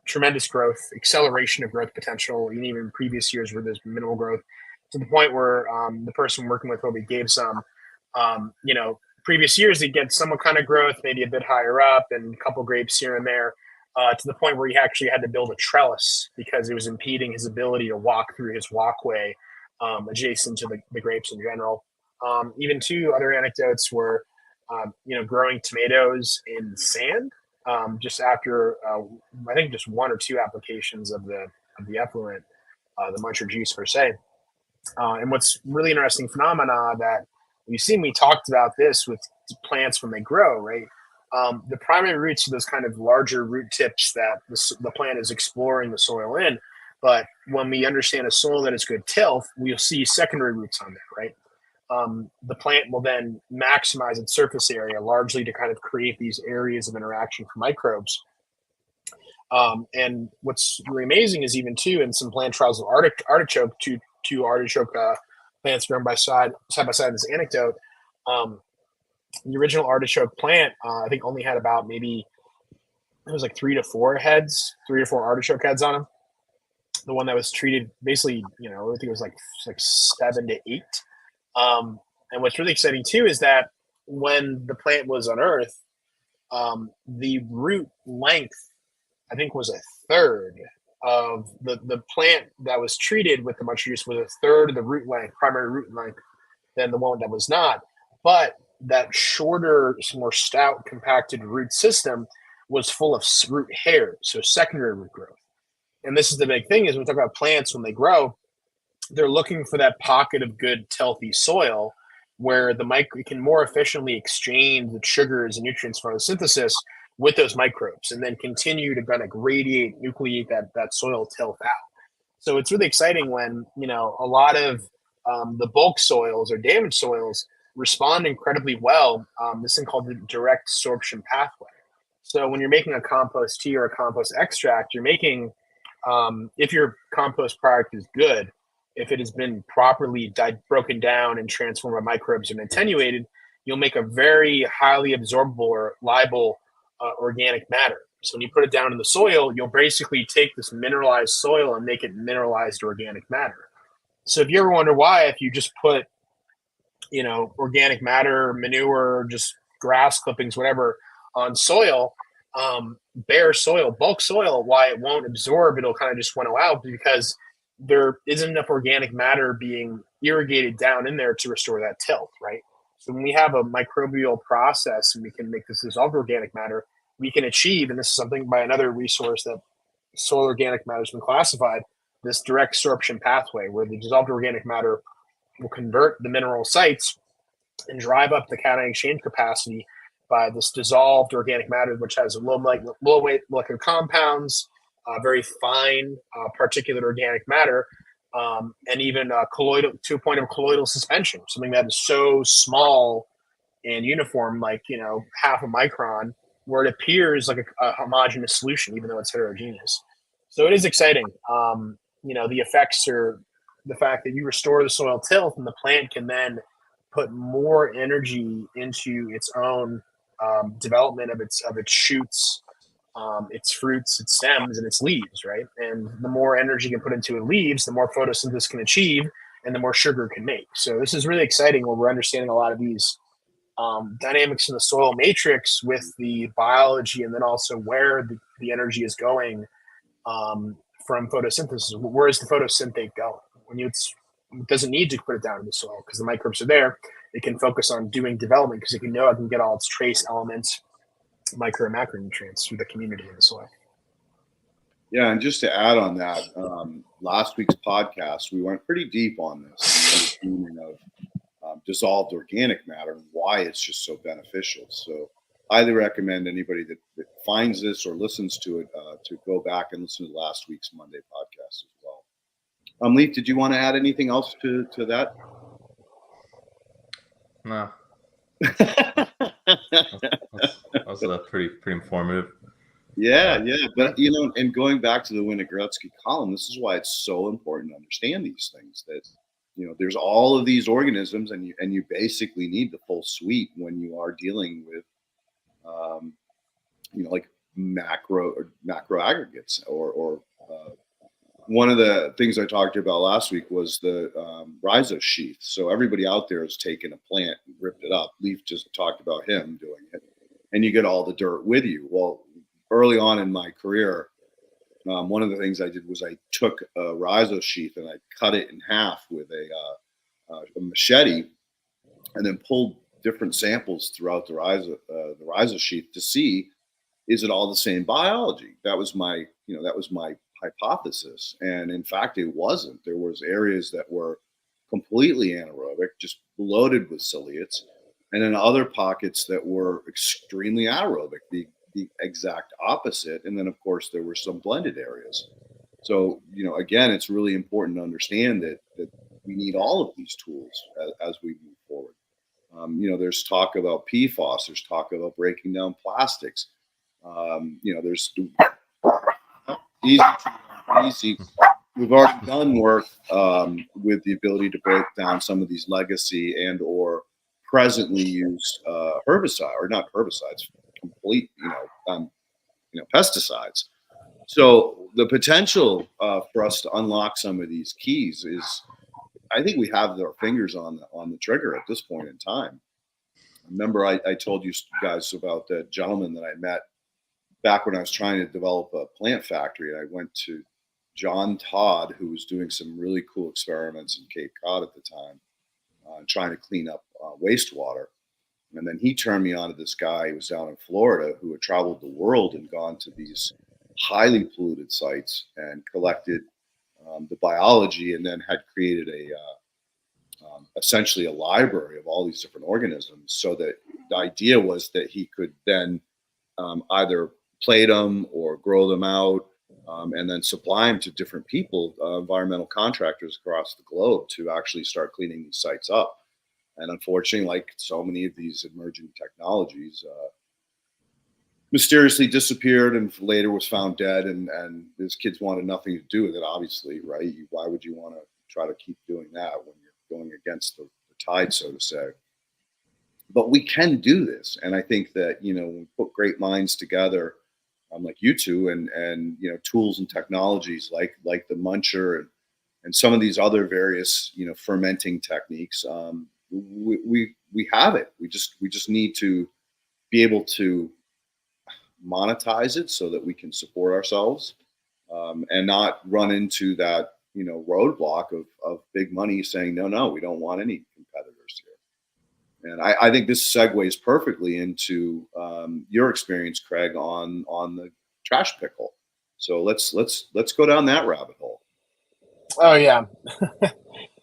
tremendous growth, acceleration of growth potential, even in previous years where there's minimal growth, to the point where the person working with Hobie gave some, previous years they'd get some kind of growth, maybe a bit higher up and a couple grapes here and there, to the point where he actually had to build a trellis because it was impeding his ability to walk through his walkway adjacent to the grapes in general. Even two other anecdotes were, growing tomatoes in sand just after, I think just one or two applications of the effluent, the Muncher Juice per se. And what's really interesting phenomena that we've seen, we talked about this with plants when they grow, right? The primary roots are those kind of larger root tips that the plant is exploring the soil in. But when we understand a soil that is good tilth, we'll see secondary roots on there, right? The plant will then maximize its surface area largely to kind of create these areas of interaction for microbes. And what's really amazing is even too, in some plant trials of artichoke, two artichoke plants grown side by side in this anecdote, the original artichoke plant, I think only had about maybe, it was like 3 to 4 artichoke heads on them. The one that was treated basically, I think it was like 7 to 8. And what's really exciting too is that when the plant was unearthed, the root length, I think, was a third of the plant that was treated with the Muncher Juice was a third of the root length, primary root length, than the one that was not. But that shorter, more stout, compacted root system was full of root hairs, so secondary root growth. And this is the big thing is when we talk about plants, when they grow, they're looking for that pocket of good, healthy soil where the can more efficiently exchange the sugars and nutrients from photosynthesis with those microbes and then continue to kind of nucleate that soil tilth out. So it's really exciting when, a lot of the bulk soils or damaged soils respond incredibly well. This thing called the direct sorption pathway. So when you're making a compost tea or a compost extract, you're making, if your compost product is good, if it has been properly broken down and transformed by microbes and attenuated, you'll make a very highly absorbable or liable organic matter. So when you put it down in the soil, you'll basically take this mineralized soil and make it mineralized organic matter. So if you ever wonder why, if you just put, organic matter, manure, just grass clippings, whatever, on soil, bare soil, bulk soil, why it won't absorb, it'll kind of just winnow out because there isn't enough organic matter being irrigated down in there to restore that tilth, right? So when we have a microbial process and we can make this dissolved organic matter, we can achieve, and this is something by another resource that soil organic matter has been classified, this direct sorption pathway where the dissolved organic matter will convert the mineral sites and drive up the cation exchange capacity by this dissolved organic matter, which has low weight molecular compounds, very fine particulate organic matter, and even colloidal to a point of colloidal suspension, something that is so small and uniform, like half a micron, where it appears like a homogeneous solution, even though it's heterogeneous. So it is exciting. The effects are the fact that you restore the soil tilth, and the plant can then put more energy into its own development of its shoots its fruits, its stems, and its leaves, right? And the more energy you can put into leaves, the more photosynthesis can achieve, and the more sugar it can make. So this is really exciting where we're understanding a lot of these dynamics in the soil matrix with the biology, and then also where the energy is going from photosynthesis. Where is the photosynthate going? It doesn't need to put it down in the soil because the microbes are there. It can focus on doing development because it can know it can get all its trace elements, micro and macronutrients through the community in the soil. Yeah, and just to add on that, last week's podcast, we went pretty deep on this, the understanding of dissolved organic matter and why it's just so beneficial. So highly recommend anybody that finds this or listens to it to go back and listen to last week's Monday podcast as well. Leaf, did you want to add anything else to that? No. That was pretty informative. Yeah. But, and going back to the Winogretsky column, this is why it's so important to understand these things, that, there's all of these organisms and you basically need the full suite when you are dealing with, like macro aggregates or one of the things I talked about last week was the rhizosheath. So everybody out there has taken a plant and ripped it up. Leaf just talked about him doing it, and you get all the dirt with you. Well, early on in my career, one of the things I did was I took a rhizosheath and I cut it in half with a machete, and then pulled different samples throughout the rhizosheath to see, is it all the same biology? That was my hypothesis, and in fact it wasn't. There was areas that were completely anaerobic, just loaded with ciliates, and then other pockets that were extremely aerobic, the exact opposite. And then of course there were some blended areas. So again, it's really important to understand that we need all of these tools as we move forward. There's talk about PFAS, there's talk about breaking down plastics. There's easy. We've already done work with the ability to break down some of these legacy and or presently used herbicide, or not herbicides, complete pesticides. So the potential for us to unlock some of these keys is, I think we have our fingers on the trigger at this point in time. Remember, I told you guys about the gentleman that I met back when I was trying to develop a plant factory, and I went to John Todd, who was doing some really cool experiments in Cape Cod at the time, trying to clean up wastewater. And then he turned me on to this guy who was down in Florida who had traveled the world and gone to these highly polluted sites and collected the biology, and then had created essentially a library of all these different organisms, so that the idea was that he could then either plate them or grow them out, and then supply them to different people, environmental contractors across the globe, to actually start cleaning these sites up. And unfortunately, like so many of these emerging technologies, mysteriously disappeared and later was found dead. And his kids wanted nothing to do with it, obviously, right? Why would you want to try to keep doing that when you're going against the tide, so to say? But we can do this. And I think that, when we put great minds together, like you two, and tools and technologies like the Muncher and some of these other various, fermenting techniques, we have it. We just need to be able to monetize it so that we can support ourselves, and not run into that, roadblock of big money saying, no, we don't want any competitors here. And I think this segues perfectly into your experience, Craig, on the trash pickle. So let's go down that rabbit hole. Oh yeah.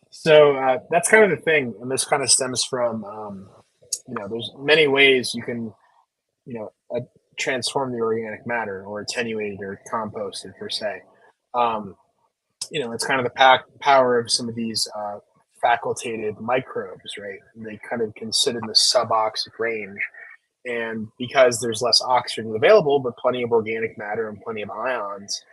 So that's kind of the thing, and this kind of stems from there's many ways you can transform the organic matter, or attenuate it, or compost it per se. It's kind of the power of some of these facultative microbes, right? They kind of can sit in the suboxic range, and because there's less oxygen available, but plenty of organic matter and plenty of ions,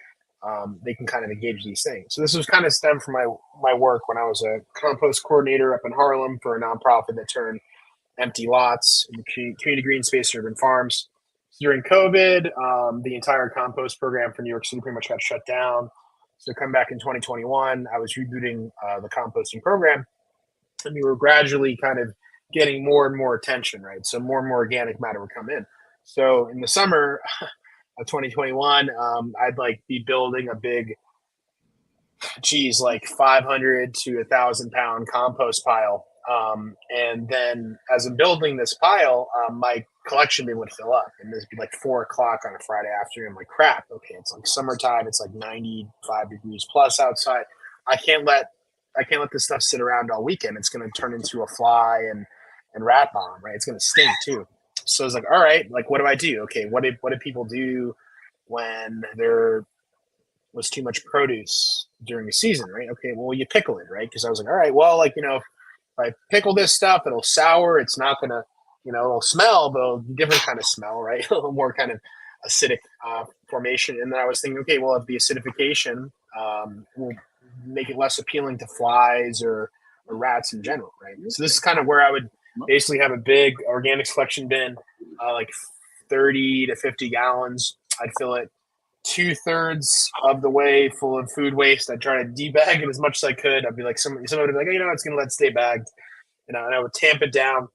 they can kind of engage these things. So this was kind of stemmed from my work when I was a compost coordinator up in Harlem for a nonprofit that turned empty lots into community green space urban farms. during COVID, the entire compost program for New York City pretty much got shut down. So come back in 2021, I was rebooting the composting program, and we were gradually kind of getting more and more attention, right? So more and more organic matter would come in. So in the summer of 2021, I'd like be building a big, like 500 to 1,000 pound compost pile. And then as I'm building this pile, my collection bin would fill up, and this would be like 4 o'clock on a Friday afternoon. I'm like, crap, okay, it's like summertime, it's like 95 degrees plus outside. I can't let this stuff sit around all weekend. It's going to turn into a fly and rat bomb, right? It's going to stink too. So I was like, all right, like, what do I do? Okay, what did people do when there was too much produce during the season, right? Okay, well, you pickle it, right? Because I was like, all right, well, like, you know, if I pickle this stuff, it'll sour. It's not going to, you know, it'll smell, but it'll be a different kind of smell, right? A little more kind of acidic formation. And then I was thinking, okay, well, if the acidification will make it less appealing to flies or rats in general, right? So this is kind of where I would basically have a big organics collection bin, like 30 to 50 gallons. I'd fill it 2/3 of the way full of food waste. I'd try to debag it as much as I could. I'd be like, somebody would be like, hey, you know, it's going to let stay bagged. You know, and I would tamp it down,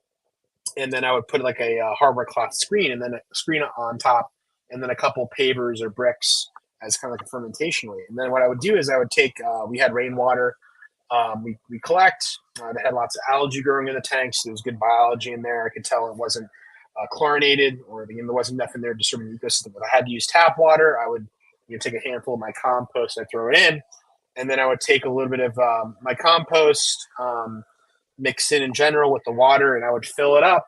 and then I would put like a hardware cloth screen, and then a screen on top, and then a couple pavers or bricks as kind of like a fermentation rate. And then what I would do is I would take, we had rainwater, we collect. They had lots of algae growing in the tanks. So there was good biology in there. I could tell it wasn't chlorinated, or there wasn't enough in there to disturb the ecosystem. If I had to use tap water, I would take a handful of my compost, I'd throw it in, and then I would take a little bit of my compost, mix it in general with the water, and I would fill it up,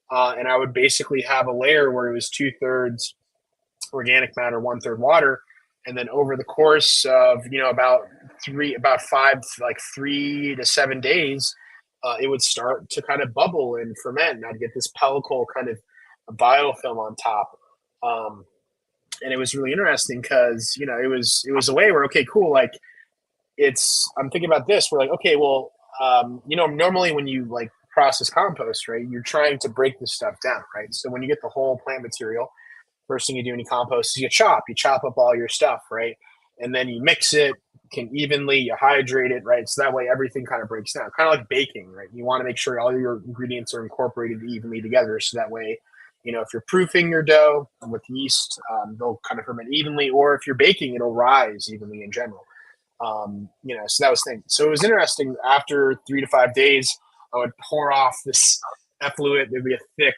and I would basically have a layer where it was 2/3 organic matter, 1/3 water. And then over the course of, you know, about 3 to 7 days, it would start to kind of bubble and ferment, and I'd get this pellicle kind of biofilm on top. And it was really interesting because, you know, it was a way where, okay, cool. Like I'm thinking about this. We're like, okay, well, you know, normally when you like process compost, right, you're trying to break this stuff down, right? So when you get the whole plant material, first thing you do when you compost is you chop up all your stuff, right? And then you mix it evenly, you hydrate it, right? So that way everything kind of breaks down, kind of like baking, right? You want to make sure all your ingredients are incorporated evenly together. So that way, you know, if you're proofing your dough with yeast, they'll kind of ferment evenly, or if you're baking, it'll rise evenly in general. You know, so that was the thing. So it was interesting. After 3 to 5 days, I would pour off this effluent. There'd be a thick,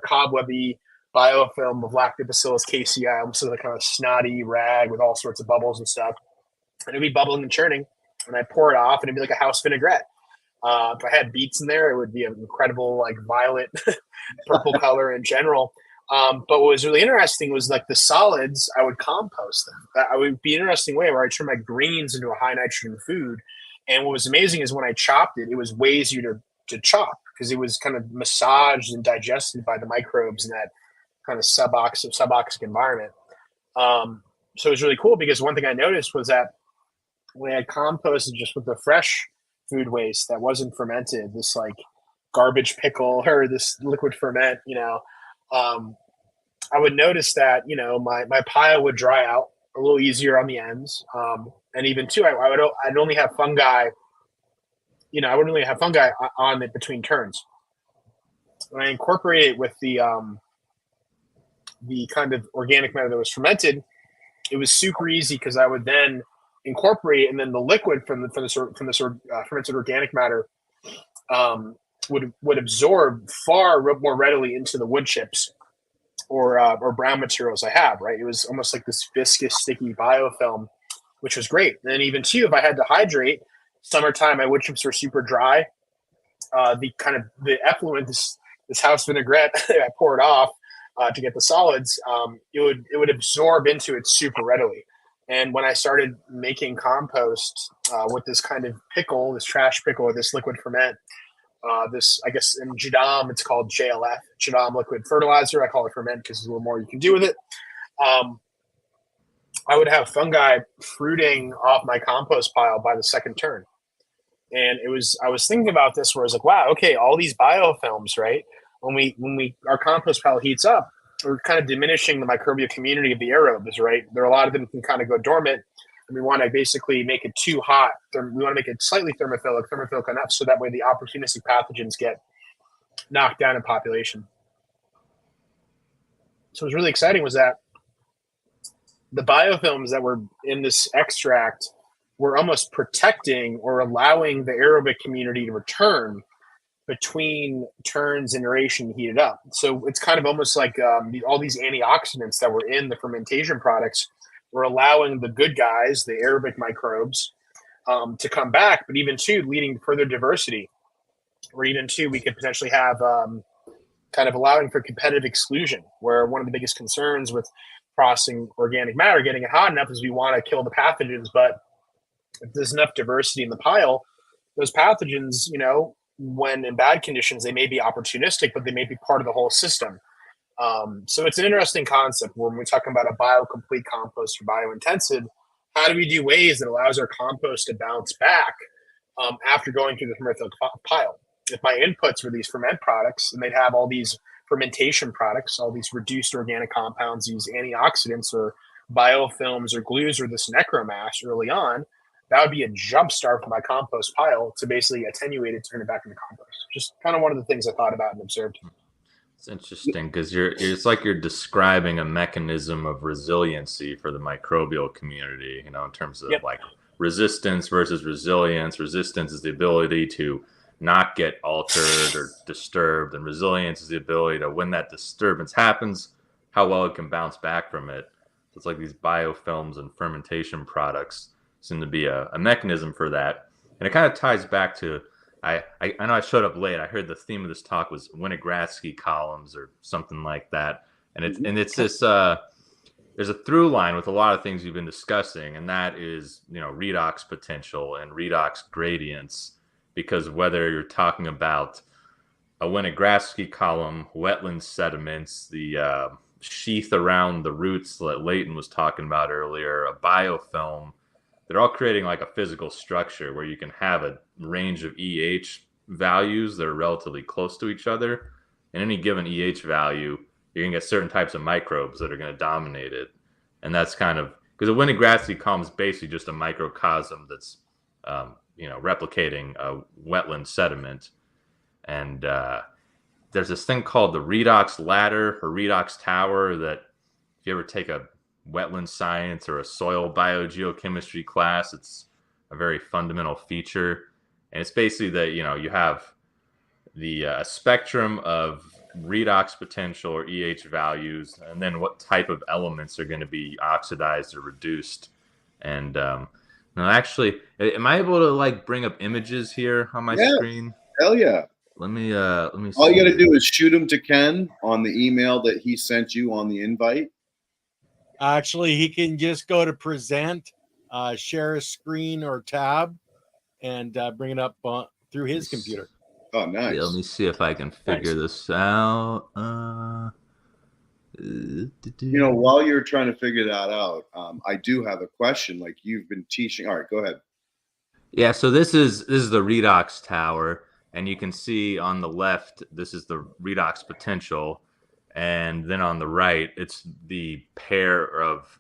cobwebby biofilm of Lactobacillus casei, almost like a kind of snotty rag with all sorts of bubbles and stuff. And it'd be bubbling and churning. And I'd pour it off, and it'd be like a house vinaigrette. If I had beets in there, it would be an incredible, like, violet, purple color in general. But what was really interesting was, like, the solids, I would compost them. That would be an interesting way where I turn my greens into a high nitrogen food. And what was amazing is when I chopped it, it was way easier to chop because it was kind of massaged and digested by the microbes in that kind of suboxic environment. So it was really cool because one thing I noticed was that when I had composted just with the fresh food waste that wasn't fermented, this like garbage pickle or this liquid ferment, you know, I would notice that, you know, my pile would dry out a little easier on the ends. And even too, I'd only have fungi, you know, I wouldn't really have fungi on it between turns. When I incorporate it with the kind of organic matter that was fermented, it was super easy because I would then incorporate it, and then the liquid from the fermented organic matter would absorb far more readily into the wood chips or brown materials I have. Right, it was almost like this viscous, sticky biofilm, which was great. And then even too, if I had to hydrate, summertime my wood chips were super dry. The effluent, this house vinaigrette, I poured off to get the solids, it would absorb into it super readily. And when I started making compost with this kind of pickle, this trash pickle, or this liquid ferment, this, I guess in Jadam, it's called JLF, Jadam liquid fertilizer. I call it ferment because there's a little more you can do with it. I would have fungi fruiting off my compost pile by the second turn. And I was thinking about this where I was like, wow, okay, all these biofilms, right? When our compost pile heats up, we're kind of diminishing the microbial community of the aerobes, right? There are a lot of them can kind of go dormant, and we want to basically make it too hot. We want to make it slightly thermophilic enough, so that way the opportunistic pathogens get knocked down in population. So what's really exciting was that the biofilms that were in this extract were almost protecting or allowing the aerobic community to return between turns and aeration heated up. So it's kind of almost like all these antioxidants that were in the fermentation products were allowing the good guys, the aerobic microbes, to come back, but even too, leading to further diversity, or even too, we could potentially have kind of allowing for competitive exclusion, where one of the biggest concerns with processing organic matter, getting it hot enough, is we want to kill the pathogens, but if there's enough diversity in the pile, those pathogens, when in bad conditions, they may be opportunistic, but they may be part of the whole system. So it's an interesting concept when we're talking about a biocomplete compost or biointensive. How do we do ways that allows our compost to bounce back after going through the thermophilic pile? If my inputs were these ferment products, and they'd have all these fermentation products, all these reduced organic compounds, these antioxidants or biofilms or glues or this necromass early on, that would be a jump start for my compost pile to basically attenuate it, turn it back into compost. Just kind of one of the things I thought about and observed. It's interesting because it's like you're describing a mechanism of resiliency for the microbial community, in terms of like resistance versus resilience. Resistance is the ability to not get altered or disturbed, and resilience is the ability to, when that disturbance happens, how well it can bounce back from it. So it's like these biofilms and fermentation products seem to be a mechanism for that. And it kind of ties back to, I know I showed up late. I heard the theme of this talk was Winogradzki columns or something like that. And it's this, there's a through line with a lot of things you've been discussing, and that is, redox potential and redox gradients. Because whether you're talking about a Winogradzki column, wetland sediments, the sheath around the roots that Leighton was talking about earlier, a biofilm, they're all creating like a physical structure where you can have a range of EH values that are relatively close to each other. And any given EH value, you're going to get certain types of microbes that are going to dominate it. And that's kind of, because a Winogradzki column is basically just a microcosm that's replicating a wetland sediment. And there's this thing called the redox ladder or redox tower that if you ever take a wetland science or a soil biogeochemistry class, it's a very fundamental feature. And it's basically that, you have the spectrum of redox potential or EH values, and then what type of elements are going to be oxidized or reduced. And no, actually, am I able to bring up images here on my screen? Hell yeah. Let me see. All you got to do is shoot them to Ken on the email that he sent you on the invite. Actually, he can just go to present, share a screen or tab, and bring it up through his computer. Oh, nice. Yeah, let me see if I can figure this out. While you're trying to figure that out, I do have a question. Like, you've been teaching. All right, go ahead. Yeah, so this is the redox tower, and you can see on the left, this is the redox potential, and then on the right, it's the pair of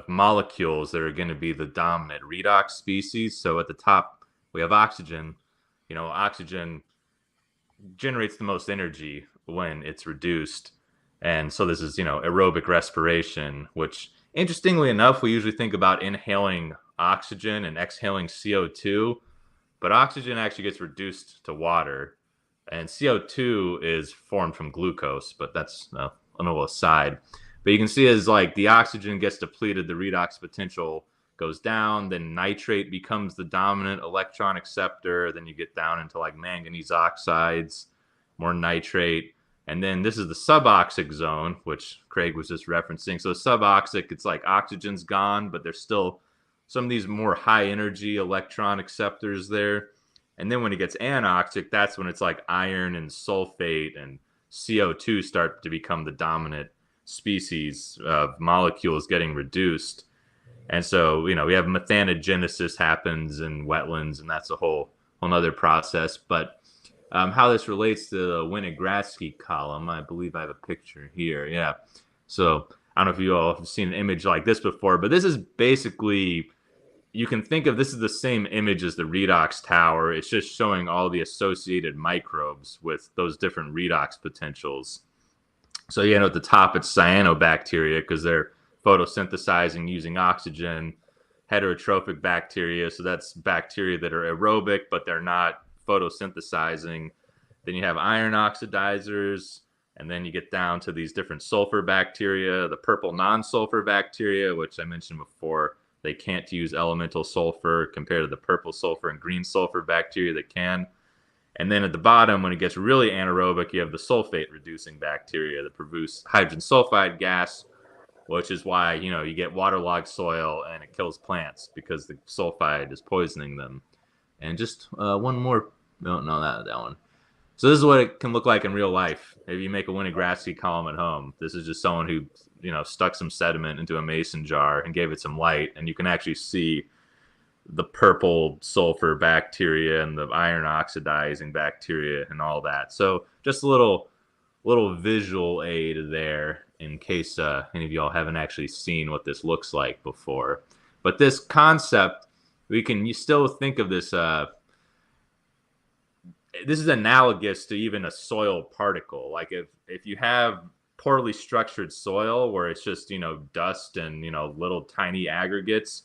molecules that are going to be the dominant redox species. So at the top, we have oxygen. Oxygen generates the most energy when it's reduced. And so this is, aerobic respiration, which interestingly enough, we usually think about inhaling oxygen and exhaling CO2, but oxygen actually gets reduced to water, and CO2 is formed from glucose, but that's a little aside. But you can see as the oxygen gets depleted, the redox potential goes down, then nitrate becomes the dominant electron acceptor, then you get down into manganese oxides, more nitrate. And then this is the suboxic zone, which Craig was just referencing. So suboxic, it's oxygen's gone, but there's still some of these more high energy electron acceptors there. And then when it gets anoxic, that's when it's iron and sulfate and CO2 start to become the dominant species of molecules getting reduced. And so, we have methanogenesis happens in wetlands, and that's a whole other process. But how this relates to the Winnigradsky column. I believe I have a picture here. Yeah. So I don't know if you all have seen an image like this before, but this is basically, you can think of this as the same image as the redox tower. It's just showing all the associated microbes with those different redox potentials. So, at the top, it's cyanobacteria because they're photosynthesizing using oxygen. Heterotrophic bacteria, so that's bacteria that are aerobic, but they're not photosynthesizing. Then you have iron oxidizers, and then you get down to these different sulfur bacteria, the purple non-sulfur bacteria, which I mentioned before. They can't use elemental sulfur compared to the purple sulfur and green sulfur bacteria that can. And then at the bottom, when it gets really anaerobic, you have the sulfate-reducing bacteria that produce hydrogen sulfide gas, which is why, you get waterlogged soil and it kills plants because the sulfide is poisoning them. And just one more, no, that one. So this is what it can look like in real life. If you make a Winnigradsky column at home, this is just someone who, stuck some sediment into a mason jar and gave it some light, and you can actually see the purple sulfur bacteria and the iron oxidizing bacteria and all that. So just a little visual aid there in case any of y'all haven't actually seen what this looks like before. But this concept, you still think of this. This is analogous to even a soil particle. Like if you have poorly structured soil where it's just dust and little tiny aggregates,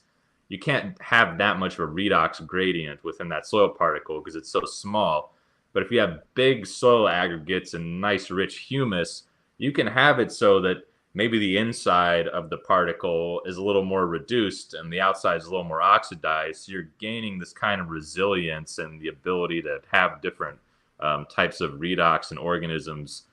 you can't have that much of a redox gradient within that soil particle because it's so small. But if you have big soil aggregates and nice rich humus, you can have it so that maybe the inside of the particle is a little more reduced and the outside is a little more oxidized. So you're gaining this kind of resilience and the ability to have different types of redox and organisms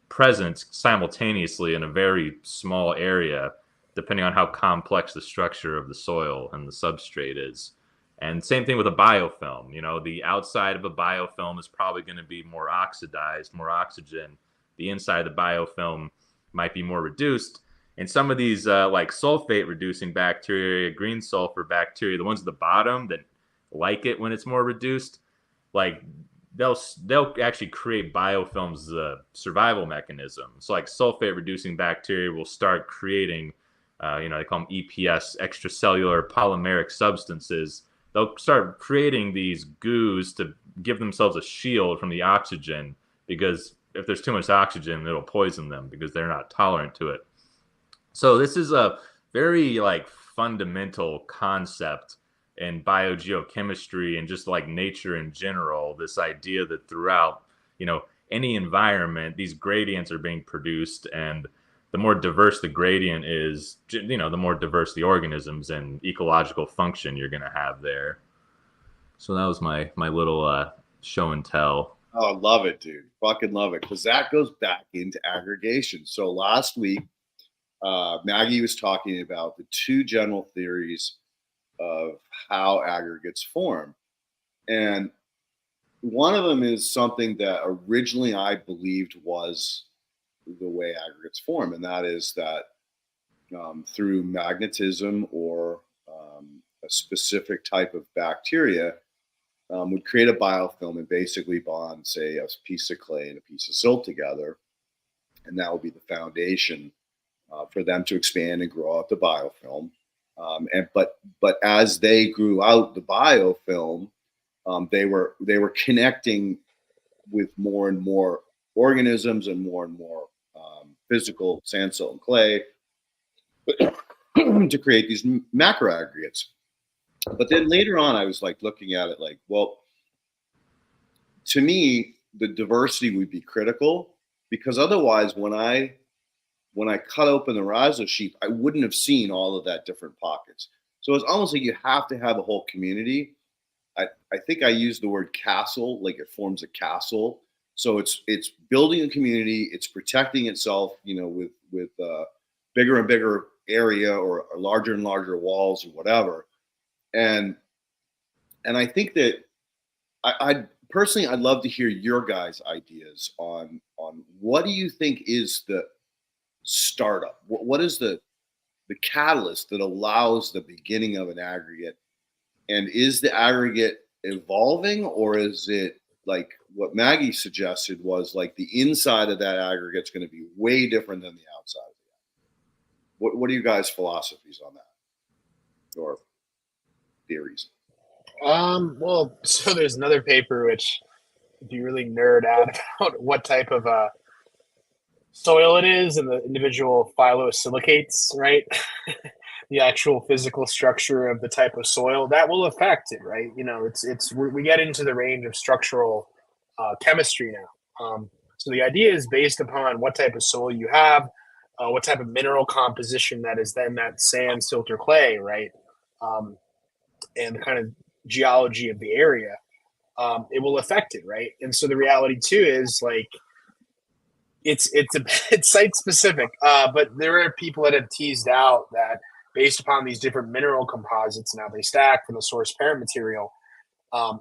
present simultaneously in a very small area, depending on how complex the structure of the soil and the substrate is. And same thing with a biofilm. The outside of a biofilm is probably going to be more oxidized, more oxygen. The inside of the biofilm might be more reduced. And some of these like sulfate-reducing bacteria, green sulfur bacteria, the ones at the bottom that like it when it's more reduced, like they'll actually create biofilms as a survival mechanism. So like sulfate-reducing bacteria will start creating, they call them EPS, extracellular polymeric substances. They'll start creating these goos to give themselves a shield from the oxygen, because if there's too much oxygen, it'll poison them because they're not tolerant to it. So this is a very fundamental concept in biogeochemistry and just like nature in general, this idea that throughout, any environment, these gradients are being produced, and the more diverse the gradient is, the more diverse the organisms and ecological function you're going to have there. So that was my little show and tell. Oh, I love it, dude. Fucking love it. Because that goes back into aggregation. So last week, Maggie was talking about the two general theories of how aggregates form. And one of them is something that originally I believed was the way aggregates form. And that is that through magnetism or a specific type of bacteria, would create a biofilm and basically bond, say, a piece of clay and a piece of silt together. And that would be the foundation for them to expand and grow out the biofilm. But as they grew out the biofilm, they were connecting with more and more organisms and more physical sand, silt, and clay to create these macroaggregates. But then later on, I was looking at it well, to me, the diversity would be critical, because otherwise, when I cut open the rhizo sheath, I wouldn't have seen all of that different pockets. So it's almost like you have to have a whole community. I think I used the word castle, like it forms a castle. So it's building a community, it's protecting itself, with bigger and bigger area or larger and larger walls or whatever. And I think that I personally, I'd love to hear your guys' ideas on what do you think is the startup? What is the catalyst that allows the beginning of an aggregate? And is the aggregate evolving, or is it like what Maggie suggested was like the inside of that aggregate's going to be way different than the outside. What are you guys' philosophies on that, or theories? Well, so there's another paper which, if you really nerd out about what type of soil it is and the individual phyllosilicates, right? The actual physical structure of the type of soil that will affect it, right? You know, we get into the range of structural chemistry now. So the idea is based upon what type of soil you have, what type of mineral composition that is then that sand, silt, or clay, right? And the kind of geology of the area, it will affect it, right? And so the reality too is like it's site specific, but there are people that have teased out that based upon these different mineral composites and how they stack from the source parent material,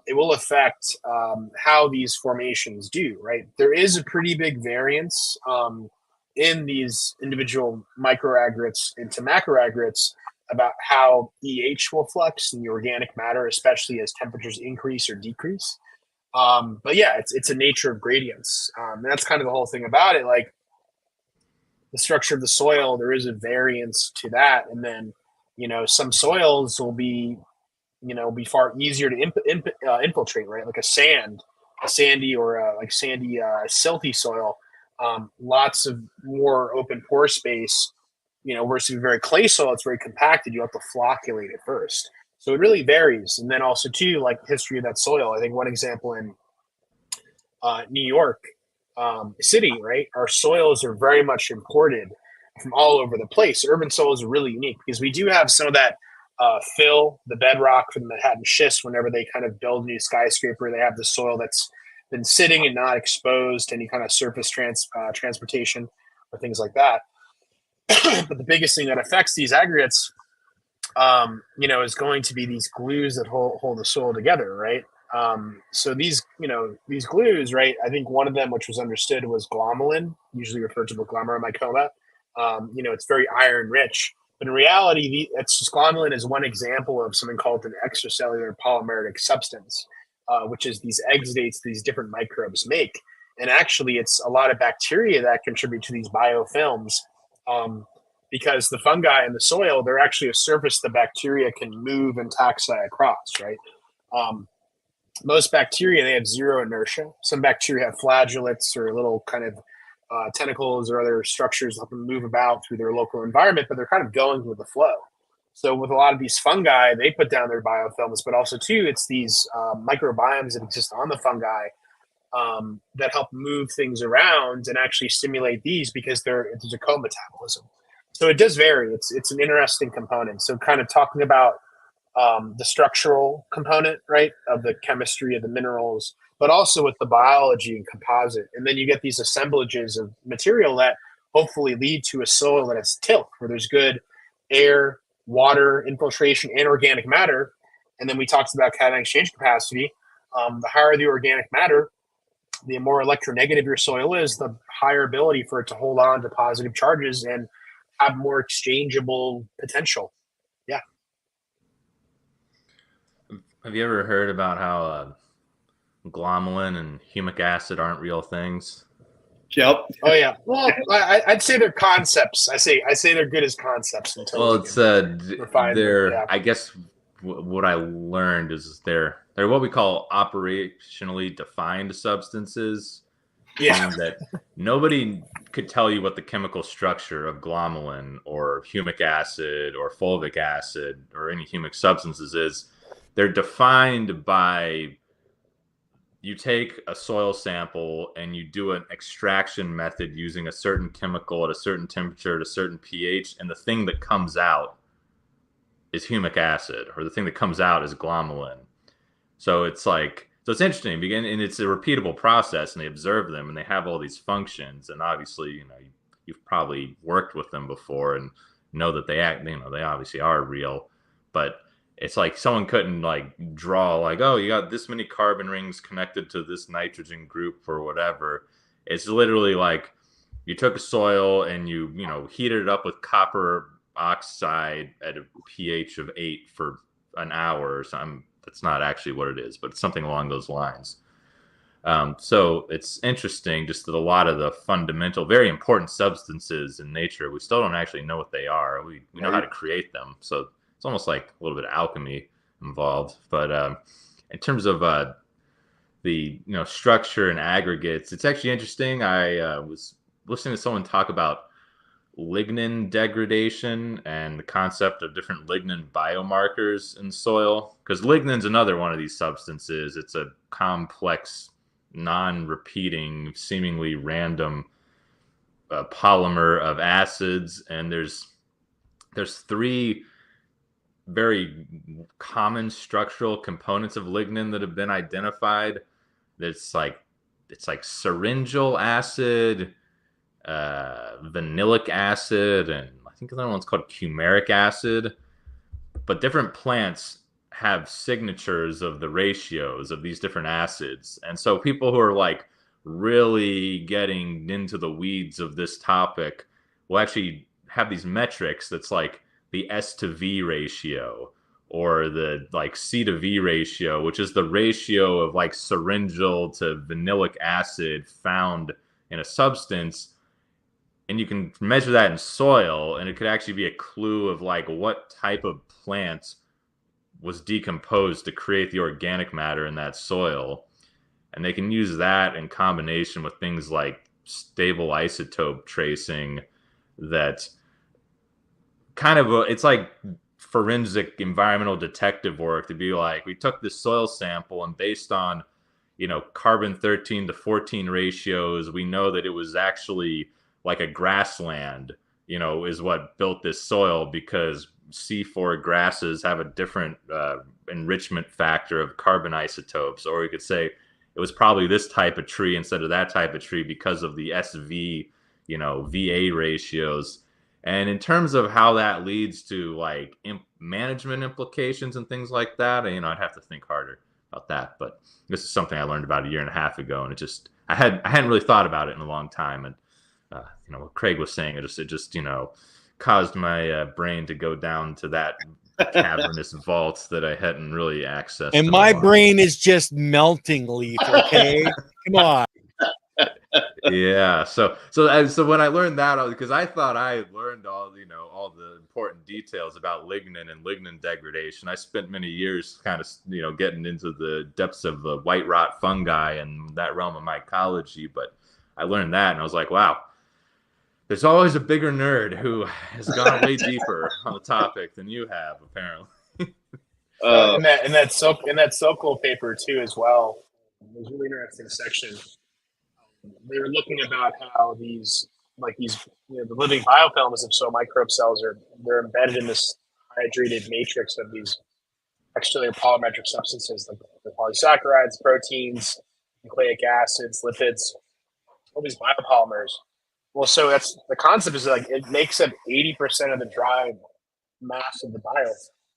it will affect how these formations do, right? There is a pretty big variance in these individual microaggregates into macroaggregates about how EH will flux in the organic matter, especially as temperatures increase or decrease. But yeah, it's a nature of gradients. And that's kind of the whole thing about it. Like the structure of the soil, there is a variance to that. And then, you know, some soils will be far easier to infiltrate, right? Like a sandy or silty soil, lots of more open pore space, you know, versus very clay soil, it's very compacted. You have to flocculate it first. So it really varies. And then also too, like the history of that soil. I think one example in New York City, right? Our soils are very much imported from all over the place. Urban soils are really unique because we do have some of that fill, the bedrock from the Manhattan schist. Whenever they kind of build a new skyscraper, they have the soil that's been sitting and not exposed to any kind of surface transportation or things like that. But the biggest thing that affects these aggregates, is going to be these glues that hold the soil together, right? So these glues, right? I think one of them, which was understood, was glomalin, usually referred to as glomeromycoma. It's very iron rich, but in reality, glomalin is one example of something called an extracellular polymeric substance, which is these exudates these different microbes make. And actually, it's a lot of bacteria that contribute to these biofilms. Because the fungi in the soil, they're actually a surface the bacteria can move and taxi across, right? Most bacteria, they have zero inertia. Some bacteria have flagellates or little kind of tentacles or other structures that help them move about through their local environment, but they're kind of going with the flow. So with a lot of these fungi, they put down their biofilms, but also too, it's these microbiomes that exist on the fungi that help move things around and actually stimulate these because there's a co-metabolism. So it does vary. It's an interesting component. So kind of talking about the structural component, right, of the chemistry of the minerals, but also with the biology and composite. And then you get these assemblages of material that hopefully lead to a soil that has tilth, where there's good air, water, infiltration, and organic matter. And then we talked about cation exchange capacity. The higher the organic matter, the more electronegative your soil is, the higher ability for it to hold on to positive charges and have more exchangeable potential. Yeah. Have you ever heard about how glomalin and humic acid aren't real things? Yep. Oh yeah. Well, I'd say they're concepts. I say they're good as concepts until it's they're. Yeah. I guess what I learned is they're what we call operationally defined substances. Yeah. That nobody could tell you what the chemical structure of glomalin or humic acid or fulvic acid or any humic substances is. They're defined by, you take a soil sample and you do an extraction method using a certain chemical at a certain temperature at a certain pH, and the thing that comes out is humic acid, or the thing that comes out is glomalin. So it's interesting, and it's a repeatable process, and they observe them, and they have all these functions, and obviously, you've probably worked with them before and know that they obviously are real, but it's like someone couldn't draw oh, you got this many carbon rings connected to this nitrogen group or whatever. It's literally like you took a soil and you heated it up with copper oxide at a pH of 8 for an hour or something. That's not actually what it is, but it's something along those lines. So it's interesting just that a lot of the fundamental, very important substances in nature, we still don't actually know what they are. We know how to create them. So it's almost like a little bit of alchemy involved. But in terms of the structure and aggregates, it's actually interesting. I was listening to someone talk about lignin degradation and the concept of different lignin biomarkers in soil, because lignin's another one of these substances. It's a complex, non-repeating, seemingly random polymer of acids, and there's three very common structural components of lignin that have been identified. It's like syringil acid, vanillic acid, and I think another one's called cumaric acid. But different plants have signatures of the ratios of these different acids, and so people who are like really getting into the weeds of this topic will actually have these metrics that's like the S to V ratio, or the like C to V ratio, which is the ratio of like syringil to vanillic acid found in a substance. And you can measure that in soil, and it could actually be a clue of like what type of plant was decomposed to create the organic matter in that soil. And they can use that in combination with things like stable isotope tracing, that kind of it's like forensic environmental detective work, to be like, we took this soil sample and based on carbon 13 to 14 ratios, we know that it was actually like a grassland, is what built this soil, because C4 grasses have a different enrichment factor of carbon isotopes. Or you could say it was probably this type of tree instead of that type of tree because of the SV, VA ratios. And in terms of how that leads to like management implications and things like that, I'd have to think harder about that. But this is something I learned about a year and a half ago, and I hadn't really thought about it in a long time. And what Craig was saying, it just caused my brain to go down to that cavernous vault that I hadn't really accessed. And my brain is just melting, Leaf. Okay, come on. Yeah. So when I learned that, because I thought I had learned all the important details about lignin and lignin degradation. I spent many years kind of getting into the depths of the white rot fungi and that realm of mycology. But I learned that, and I was like, wow. There's always a bigger nerd who has gone way deeper on the topic than you have, apparently. In that Sokol paper too, as well. It was a really interesting section. They were looking about how the living biofilms of soil microbe cells they're embedded in this hydrated matrix of these extracellular polymetric substances, like the polysaccharides, proteins, nucleic acids, lipids, all these biopolymers. Well, so that's the concept, is like it makes up 80% of the dry mass of the biome,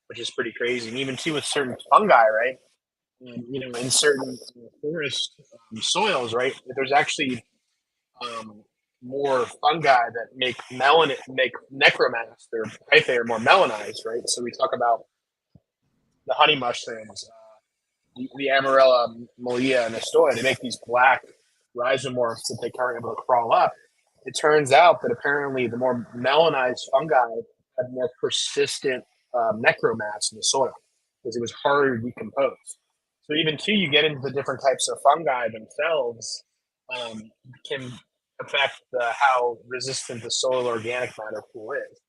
which is pretty crazy. And even too with certain fungi, right? And, in certain forest soils, right? There's actually more fungi that make necromass. Their hyphae are more melanized, right? So we talk about the honey mushrooms, the Amarella mollia and Astoya. They make these black rhizomorphs that they aren't able to crawl up. It turns out that apparently the more melanized fungi had more persistent necromass in the soil because it was harder to decompose. So even too, you get into the different types of fungi themselves can affect how resistant the soil organic matter pool is.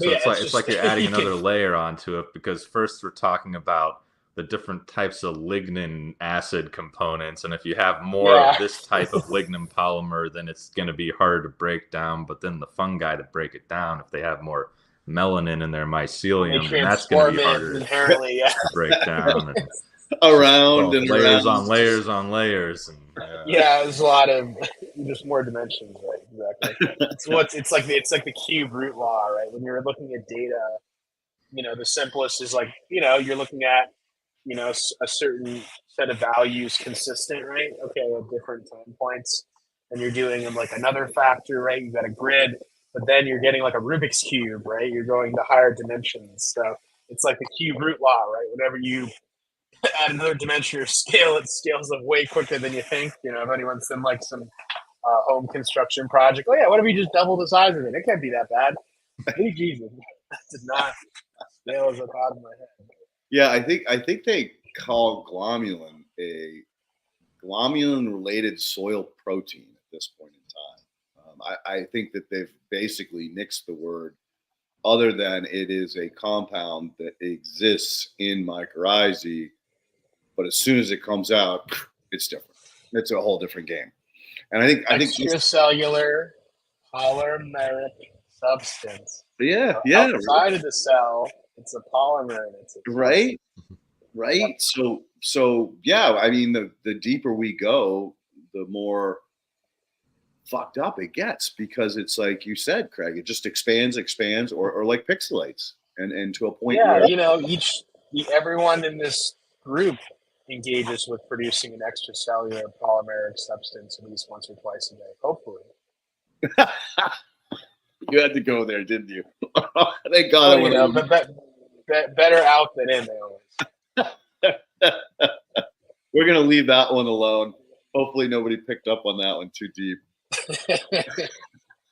So it's like you're adding another layer onto it, because first we're talking about the different types of lignin acid components, and if you have more of this type of lignin polymer, then it's going to be harder to break down. But then the fungi to break it down, if they have more melanin in their mycelium, then that's going to be harder to break down. And around and layers around. on layers on layers. And, there's a lot of just more dimensions, right? Exactly. It's like the cube root law, right? When you're looking at data, the simplest is like you're looking at a certain set of values consistent, right? Okay, at different time points, and you're doing them like another factor, right? You've got a grid, but then you're getting like a Rubik's cube, right? You're going to higher dimensions. So it's like the cube root law, right? Whenever you add another dimension or scale, it scales up way quicker than you think. You know, if anyone's done like some home construction project, oh yeah, what if you just double the size of it? It can't be that bad. Hey, Jesus, that did not scale as up out of my head. Yeah, I think they call glomalin a glomalin-related soil protein at this point in time. I think that they've basically nixed the word, other than it is a compound that exists in mycorrhizae, but as soon as it comes out, it's different. It's a whole different game. And I think extracellular polymeric substance. Yeah. Outside of the cell, it's a polymer. Right. So yeah. I mean, the deeper we go, the more fucked up it gets, because it's like you said, Craig. It just expands, or like pixelates, and to a point. Yeah, where, you know, everyone in this group engages with producing an extracellular polymeric substance at least once or twice a day, hopefully. You had to go there, didn't you? Thank God. You know, but better out than in, they always. We're gonna leave that one alone. Hopefully, nobody picked up on that one too deep.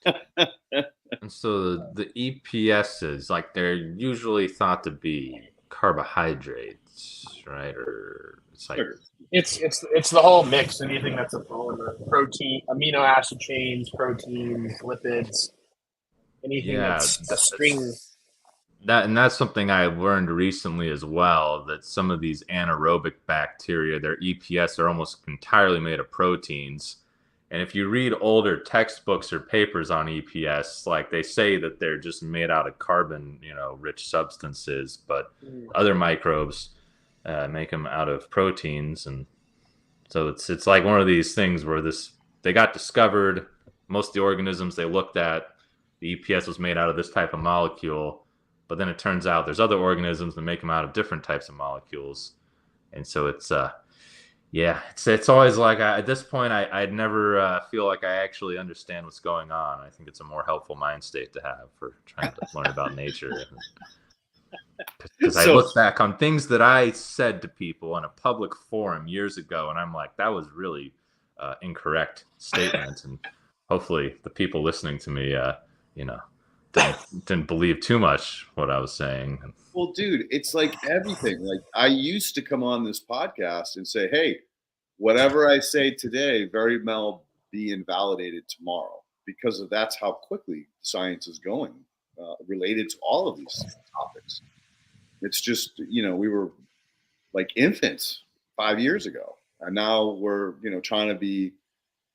And so the EPSs, like, they're usually thought to be carbohydrates, right? Or it's like it's the whole mix. Anything that's a polymer, protein, amino acid chains, proteins, lipids, anything that's a string. That's something I learned recently as well, that some of these anaerobic bacteria, their EPS are almost entirely made of proteins. And if you read older textbooks or papers on EPS, like, they say that they're just made out of carbon, rich substances, but other microbes make them out of proteins. And so it's like one of these things where they got discovered. Most of the organisms they looked at, the EPS was made out of this type of molecule, but then it turns out there's other organisms that make them out of different types of molecules. And so it's always like, at this point, I'd never feel like I actually understand what's going on. I think it's a more helpful mind state to have for trying to learn about nature. Because I look back on things that I said to people in a public forum years ago, and I'm like, that was really incorrect statement. And hopefully the people listening to me, didn't believe too much what I was saying. Well, dude, it's like everything. Like, I used to come on this podcast and say, hey, whatever I say today very well be invalidated tomorrow, because that's how quickly science is going related to all of these topics. It's just, we were like infants 5 years ago, and now we're, trying to be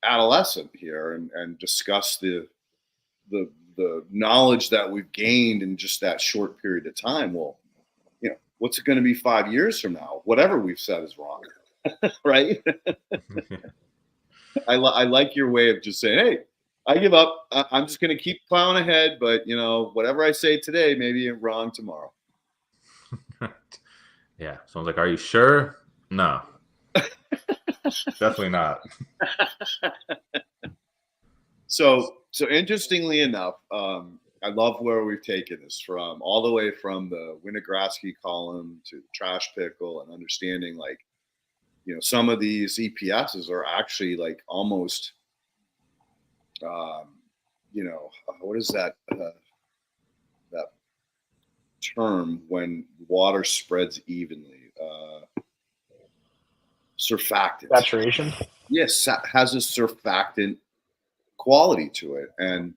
adolescent here and discuss the knowledge that we've gained in just that short period of time. Well, what's it going to be 5 years from now? Whatever we've said is wrong, right? I like your way of just saying, hey, I give up. I'm just going to keep plowing ahead. But, whatever I say today, maybe I'm wrong tomorrow. Yeah. Someone's like, are you sure? No. Definitely not. So interestingly enough, I love where we've taken this from, all the way from the Winogradsky column to the trash pickle, and understanding, like, some of these EPSs are actually like almost, what is that that term when water spreads evenly? Surfactant. Saturation. Yes, has a surfactant quality to it. And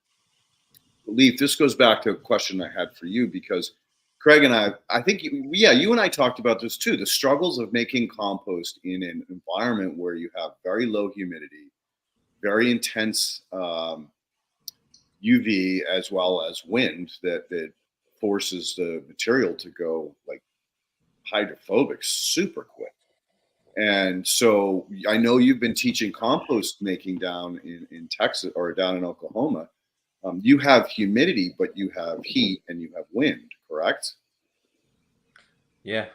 Leaf, this goes back to a question I had for you, because Craig and I think, you and I talked about this too, the struggles of making compost in an environment where you have very low humidity, very intense UV, as well as wind that forces the material to go like hydrophobic super quick. And so I know you've been teaching compost making down in Texas or down in Oklahoma. You have humidity, but you have heat and you have wind, correct? Yeah.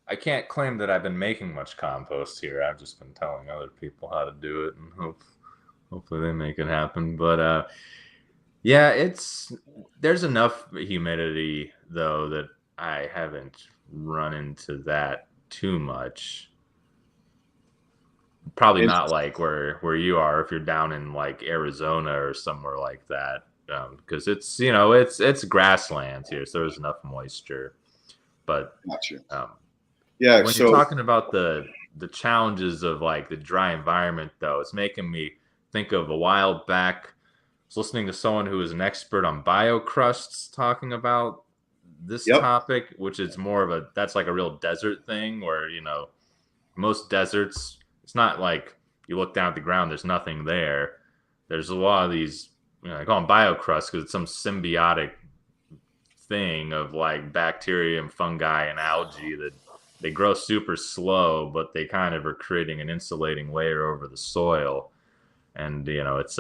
I can't claim that I've been making much compost here. I've just been telling other people how to do it, and hopefully they make it happen. But there's enough humidity though that I haven't run into that too much. Probably It's- not like where you are if you're down in like Arizona or somewhere like that, because it's it's grasslands here, so there's enough moisture. But Gotcha. um, Yeah. when you're So talking about the challenges of like the dry environment, though, it's making me think of a while back. I was listening to someone who is an expert on biocrusts talking about this yep. topic, which is more of that's like a real desert thing where most deserts, it's not like you look down at the ground, there's nothing there. There's a lot of these, I call them biocrusts because it's some symbiotic thing of like bacteria and fungi and algae that they grow super slow, but they kind of are creating an insulating layer over the soil. And it's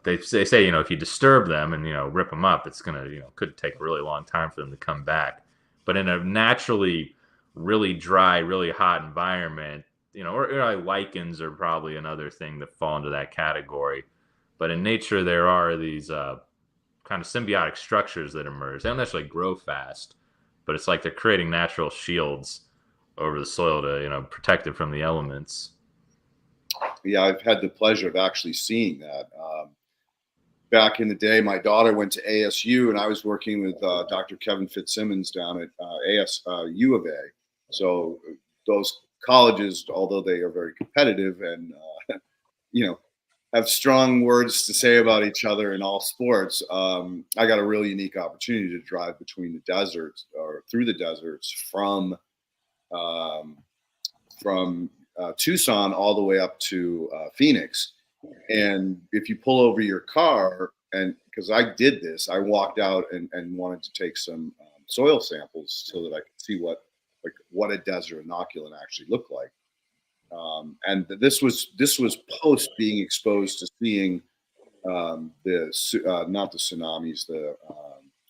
they say if you disturb them and rip them up, it's gonna could take a really long time for them to come back. But in a naturally really dry, really hot environment, or like lichens are probably another thing that fall into that category. But in nature, there are these kind of symbiotic structures that emerge. They don't necessarily grow fast, but it's like they're creating natural shields over the soil to protect it from the elements. Yeah, I've had the pleasure of actually seeing that. Back in the day, my daughter went to ASU, and I was working with Dr. Kevin Fitzsimmons down at U of A. So those colleges, although they are very competitive and have strong words to say about each other in all sports, I got a really unique opportunity to drive between the deserts or through the deserts from Tucson all the way up to Phoenix. And if you pull over your car, and because I did this, I walked out and wanted to take some soil samples so that I could see what a desert inoculant actually looked like. And this was post being exposed to seeing not the tsunamis, the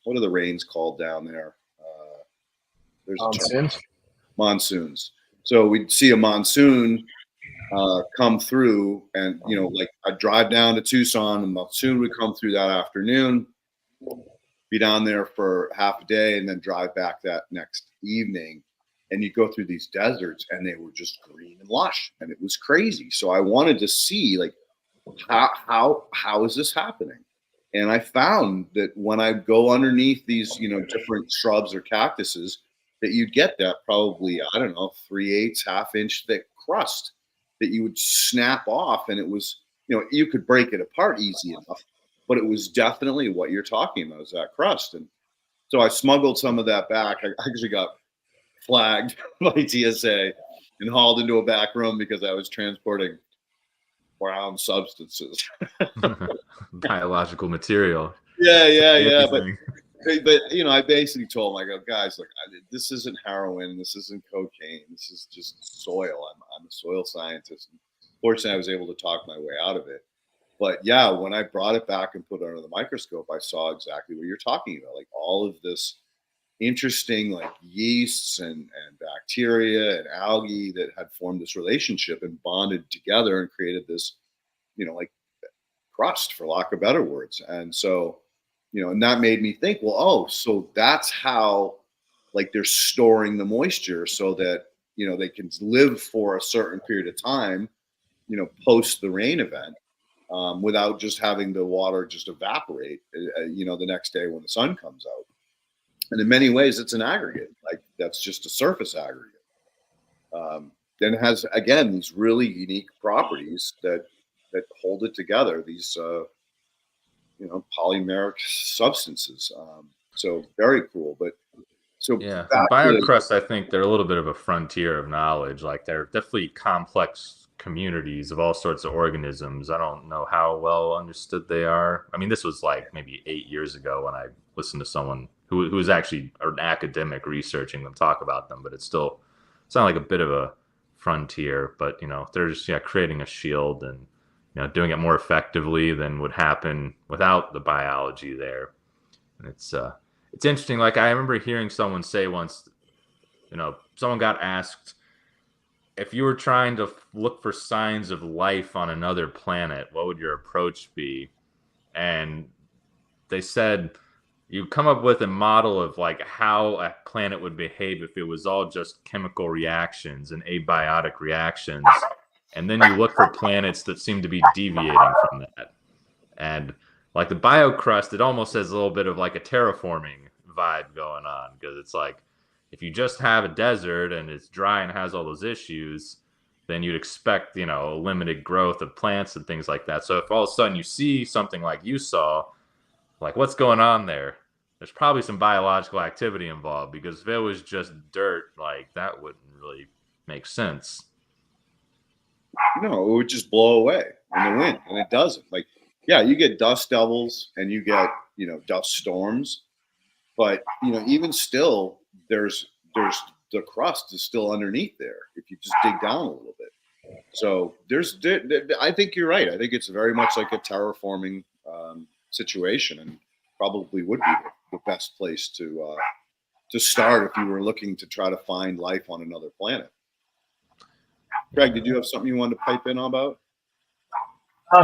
what are the rains called down there? There's monsoons. So we'd see a monsoon come through, and like I'd drive down to Tucson, and the monsoon would come through that afternoon, be down there for half a day, and then drive back that next evening. And you go through these deserts, and they were just green and lush, and it was crazy. So I wanted to see like how is this happening? And I found that when I go underneath these different shrubs or cactuses, that you'd get that probably, I don't know, 3/8, half-inch thick crust that you would snap off, and it was you could break it apart easy enough, but it was definitely what you're talking about, is that crust. And so I smuggled some of that back. I actually got flagged by TSA and hauled into a back room because I was transporting brown substances. Biological material. Yeah. But I basically told them, I go, guys, look, this isn't heroin, this isn't cocaine, this is just soil. I'm a soil scientist. And fortunately, I was able to talk my way out of it. But yeah, when I brought it back and put it under the microscope, I saw exactly what you're talking about, like all of this interesting like yeasts and bacteria and algae that had formed this relationship and bonded together and created this, like crust, for lack of better words. And so, and that made me think, well, oh, so that's how like they're storing the moisture so that, they can live for a certain period of time, post the rain event, without just having the water just evaporate, the next day when the sun comes out. And in many ways, it's an aggregate. Like that's just a surface aggregate. And it has, again, these really unique properties that hold it together. These, polymeric substances. So very cool. But so yeah, biocrusts, I think they're a little bit of a frontier of knowledge. Like they're definitely complex communities of all sorts of organisms. I don't know how well understood they are. I mean, this was like maybe 8 years ago when I listened to someone who was actually an academic researching them talk about them, but it's not like a bit of a frontier. But they're just creating a shield and doing it more effectively than would happen without the biology there. And it's interesting. Like I remember hearing someone say once, someone got asked, if you were trying to look for signs of life on another planet, what would your approach be? And they said you come up with a model of like how a planet would behave if it was all just chemical reactions and abiotic reactions. And then you look for planets that seem to be deviating from that. And like the biocrust, it almost has a little bit of like a terraforming vibe going on, because it's like if you just have a desert and it's dry and has all those issues, then you'd expect, a limited growth of plants and things like that. So if all of a sudden you see something like you saw, like, what's going on there? There's probably some biological activity involved, because if it was just dirt, like, that wouldn't really make sense. No, it would just blow away in the wind, and it doesn't. Like, yeah, you get dust devils and you get, dust storms, but even still, there's the crust is still underneath there if you just dig down a little bit. So I think you're right. I think it's very much like a terraforming situation, and probably would be the best place to start if you were looking to try to find life on another planet. Greg, did you have something you wanted to pipe in about?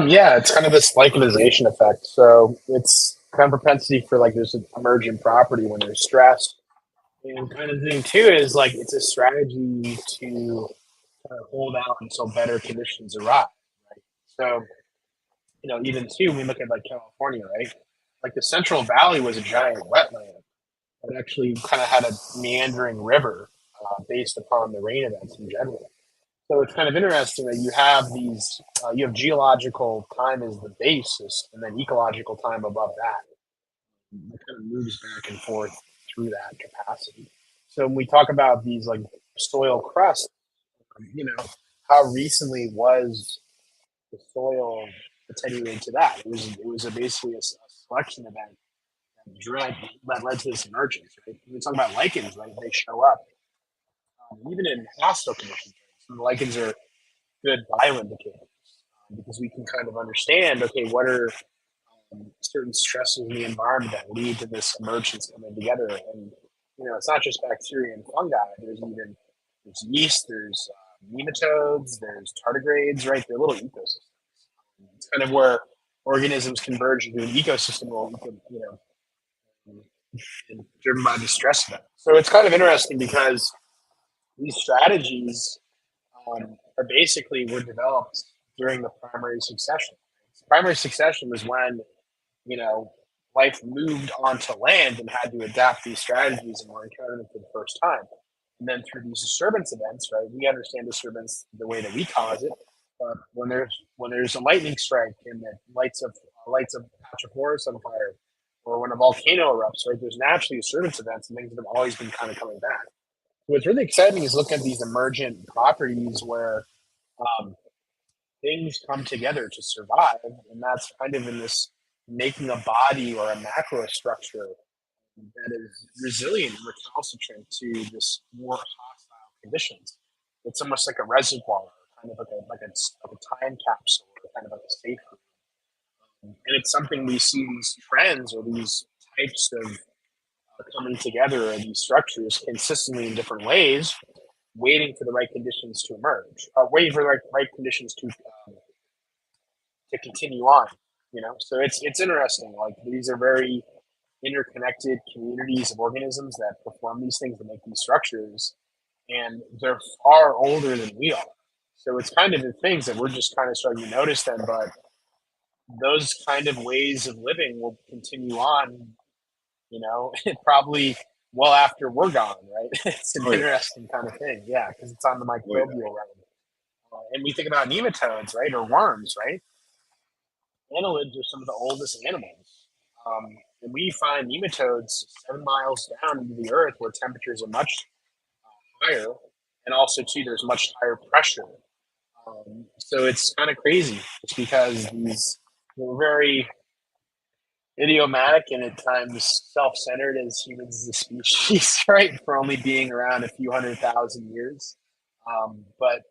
Yeah, it's kind of this localization effect. So it's kind of propensity for like there's an emergent property when there's stress. And kind of thing too is like it's a strategy to kind of hold out until better conditions arrive. Right? So, even too, when we look at like California, right? Like the Central Valley was a giant wetland that actually kind of had a meandering river based upon the rain events in general. So it's kind of interesting that you have these, you have geological time as the basis, and then ecological time above that. It kind of moves back and forth through that capacity. So when we talk about these like soil crust, how recently was the soil attenuated to that? It was basically a selection event that led to this emergence. Right? When we talk about lichens, right? They show up even in hostile conditions. So the lichens are good bioindicators because we can kind of understand, okay, what are certain stresses in the environment that lead to this emergence coming together. And, it's not just bacteria and fungi. There's yeast, there's nematodes, there's tardigrades, right? They're little ecosystems. It's kind of where organisms converge into an ecosystem, and driven by the stress event. So it's kind of interesting because these strategies are basically were developed during the primary succession. Primary succession was when, life moved onto land and had to adapt these strategies and were encountering them for the first time. And then through these disturbance events, right, we understand disturbance the way that we cause it. But when there's a lightning strike and that lights a patch of forest on fire, or when a volcano erupts, right, there's naturally disturbance events and things that have always been kind of coming back. What's really exciting is looking at these emergent properties where things come together to survive, and that's kind of in this making a body or a macro structure that is resilient and recalcitrant to this more hostile conditions. It's almost like a reservoir, kind of like a time capsule, or kind of like a safe room. And it's something we see these trends or these types of coming together of these structures consistently in different ways, waiting for the right conditions to emerge, waiting for the right conditions to continue on. So it's interesting. Like these are very interconnected communities of organisms that perform these things and make these structures, and they're far older than we are. So it's kind of the things that we're just kind of starting to notice them, but those kind of ways of living will continue on, probably well after we're gone, right? It's an interesting kind of thing, yeah, because it's on the microbial realm. And we think about nematodes, right, or worms, right? Annelids are some of the oldest animals. And we find nematodes 7 miles down into the earth where temperatures are much higher, and also too there's much higher pressure. So it's kind of crazy, just because we're very idiomatic and at times self-centered as humans as a species, right? For only being around a few 100,000 years, but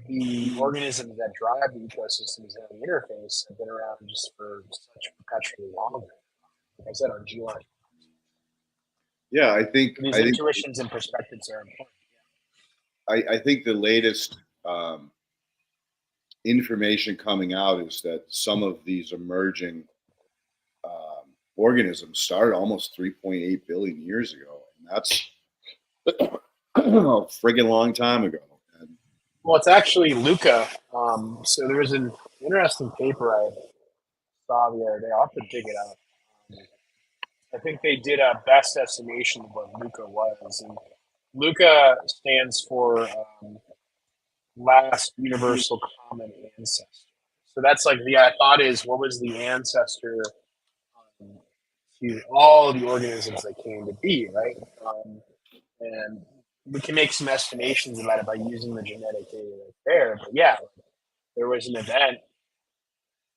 the organisms that drive the ecosystems and the interface have been around just for such perpetually long. Like I said, on geological. Yeah, I think intuitions and perspectives are important. I think the latest information coming out is that some of these emerging organisms started almost 3.8 billion years ago, and that's a friggin' long time ago. And Well, it's actually Luca. So there was an interesting paper I saw the other day. I'll have to dig it up. I think they did a best estimation of what Luca was, and Luca stands for last universal common ancestor. So that's like the thought is, what was the ancestor to all of the organisms that came to be, right? And we can make some estimations about it by using the genetic data that's there. But yeah, there was an event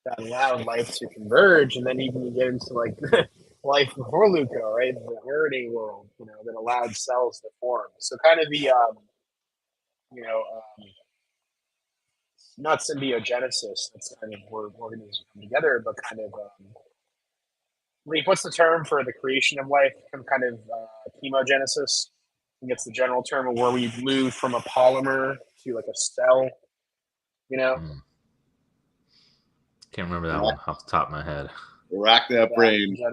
that allowed life to converge, and then even you get into like life before Luca, right? The RNA world, that allowed cells to form. So kind of the not symbiogenesis, that's kind of where organisms come together, but kind of Leaf, what's the term for the creation of life? Some kind of chemogenesis. I think it's the general term of where we move from a polymer to like a cell. Can't remember that one off the top of my head. Rack that brain. Yeah,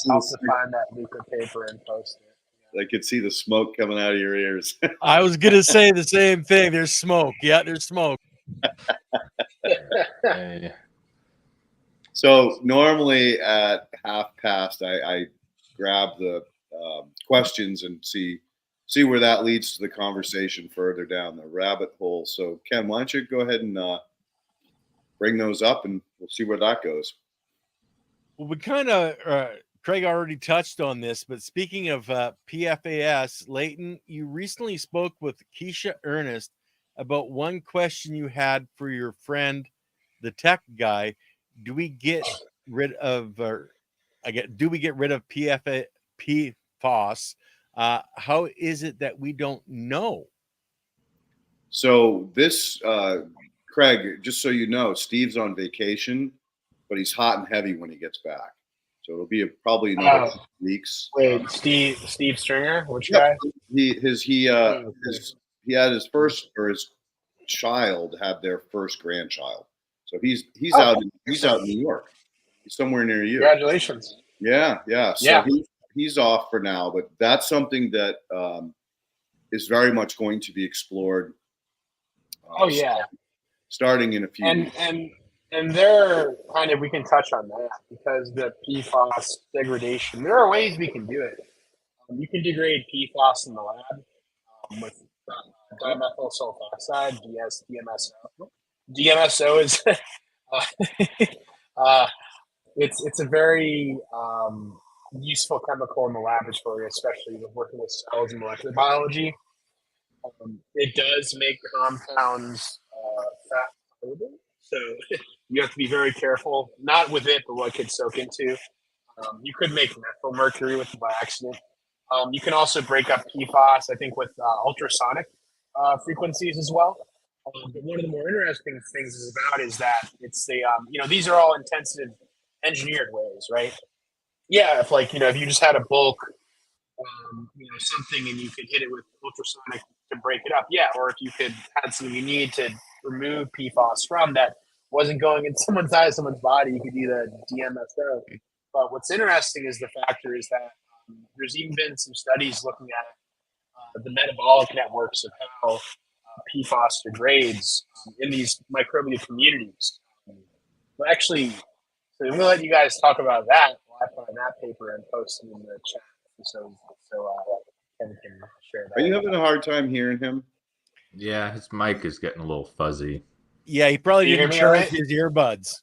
I'll have to find that Luca paper and post it. I could see the smoke coming out of your ears. I was gonna say the same thing. There's smoke. Yeah, there's smoke. Yeah. So normally at 1:30, I grab the questions and see where that leads to the conversation further down the rabbit hole. So Ken, why don't you go ahead and bring those up, and we'll see where that goes. Well, we kind of Craig already touched on this, but speaking of PFAS, Leighton, you recently spoke with Keisha Ernest about one question you had for your friend, the tech guy. Do we get rid of PFAS? How is it that we don't know? So this, Craig, just so you know, Steve's on vacation, but he's hot and heavy when he gets back. So it'll be probably another 2 weeks. Wait, Steve Stringer, which guy? He had his first, or his child had their first grandchild. So he's out in New York. He's somewhere near you. Congratulations. Yeah. So he's off for now, but that's something that is very much going to be explored. Starting in a few weeks. And they're kind of, we can touch on that because the PFAS degradation, there are ways we can do it. You can degrade PFAS in the lab with dimethyl sulfoxide, DMSO. DMSO is it's a very useful chemical in the laboratory, especially with working with cells and molecular biology. It does make compounds fat soluble, so you have to be very careful. Not with it, but what it could soak into. You could make methyl mercury with it by accident. You can also break up PFAS, I think, with ultrasonic frequencies as well. But one of the more interesting things is that it's the these are all intensive engineered ways, right? Yeah, if you just had a bulk, something, and you could hit it with ultrasonic to break it up, yeah. Or if you could had something you need to remove PFAS from that wasn't going in someone's eye, someone's body, you could do the DMSO. But what's interesting is the factor is that there's even been some studies looking at the metabolic networks of how PFAS degrades in these microbial communities. But actually, so I'm going to let you guys talk about that while I find that paper and post it in the chat so Ken can share that. Are you having a hard time hearing him? Yeah, his mic is getting a little fuzzy. Yeah, he probably didn't charge his earbuds.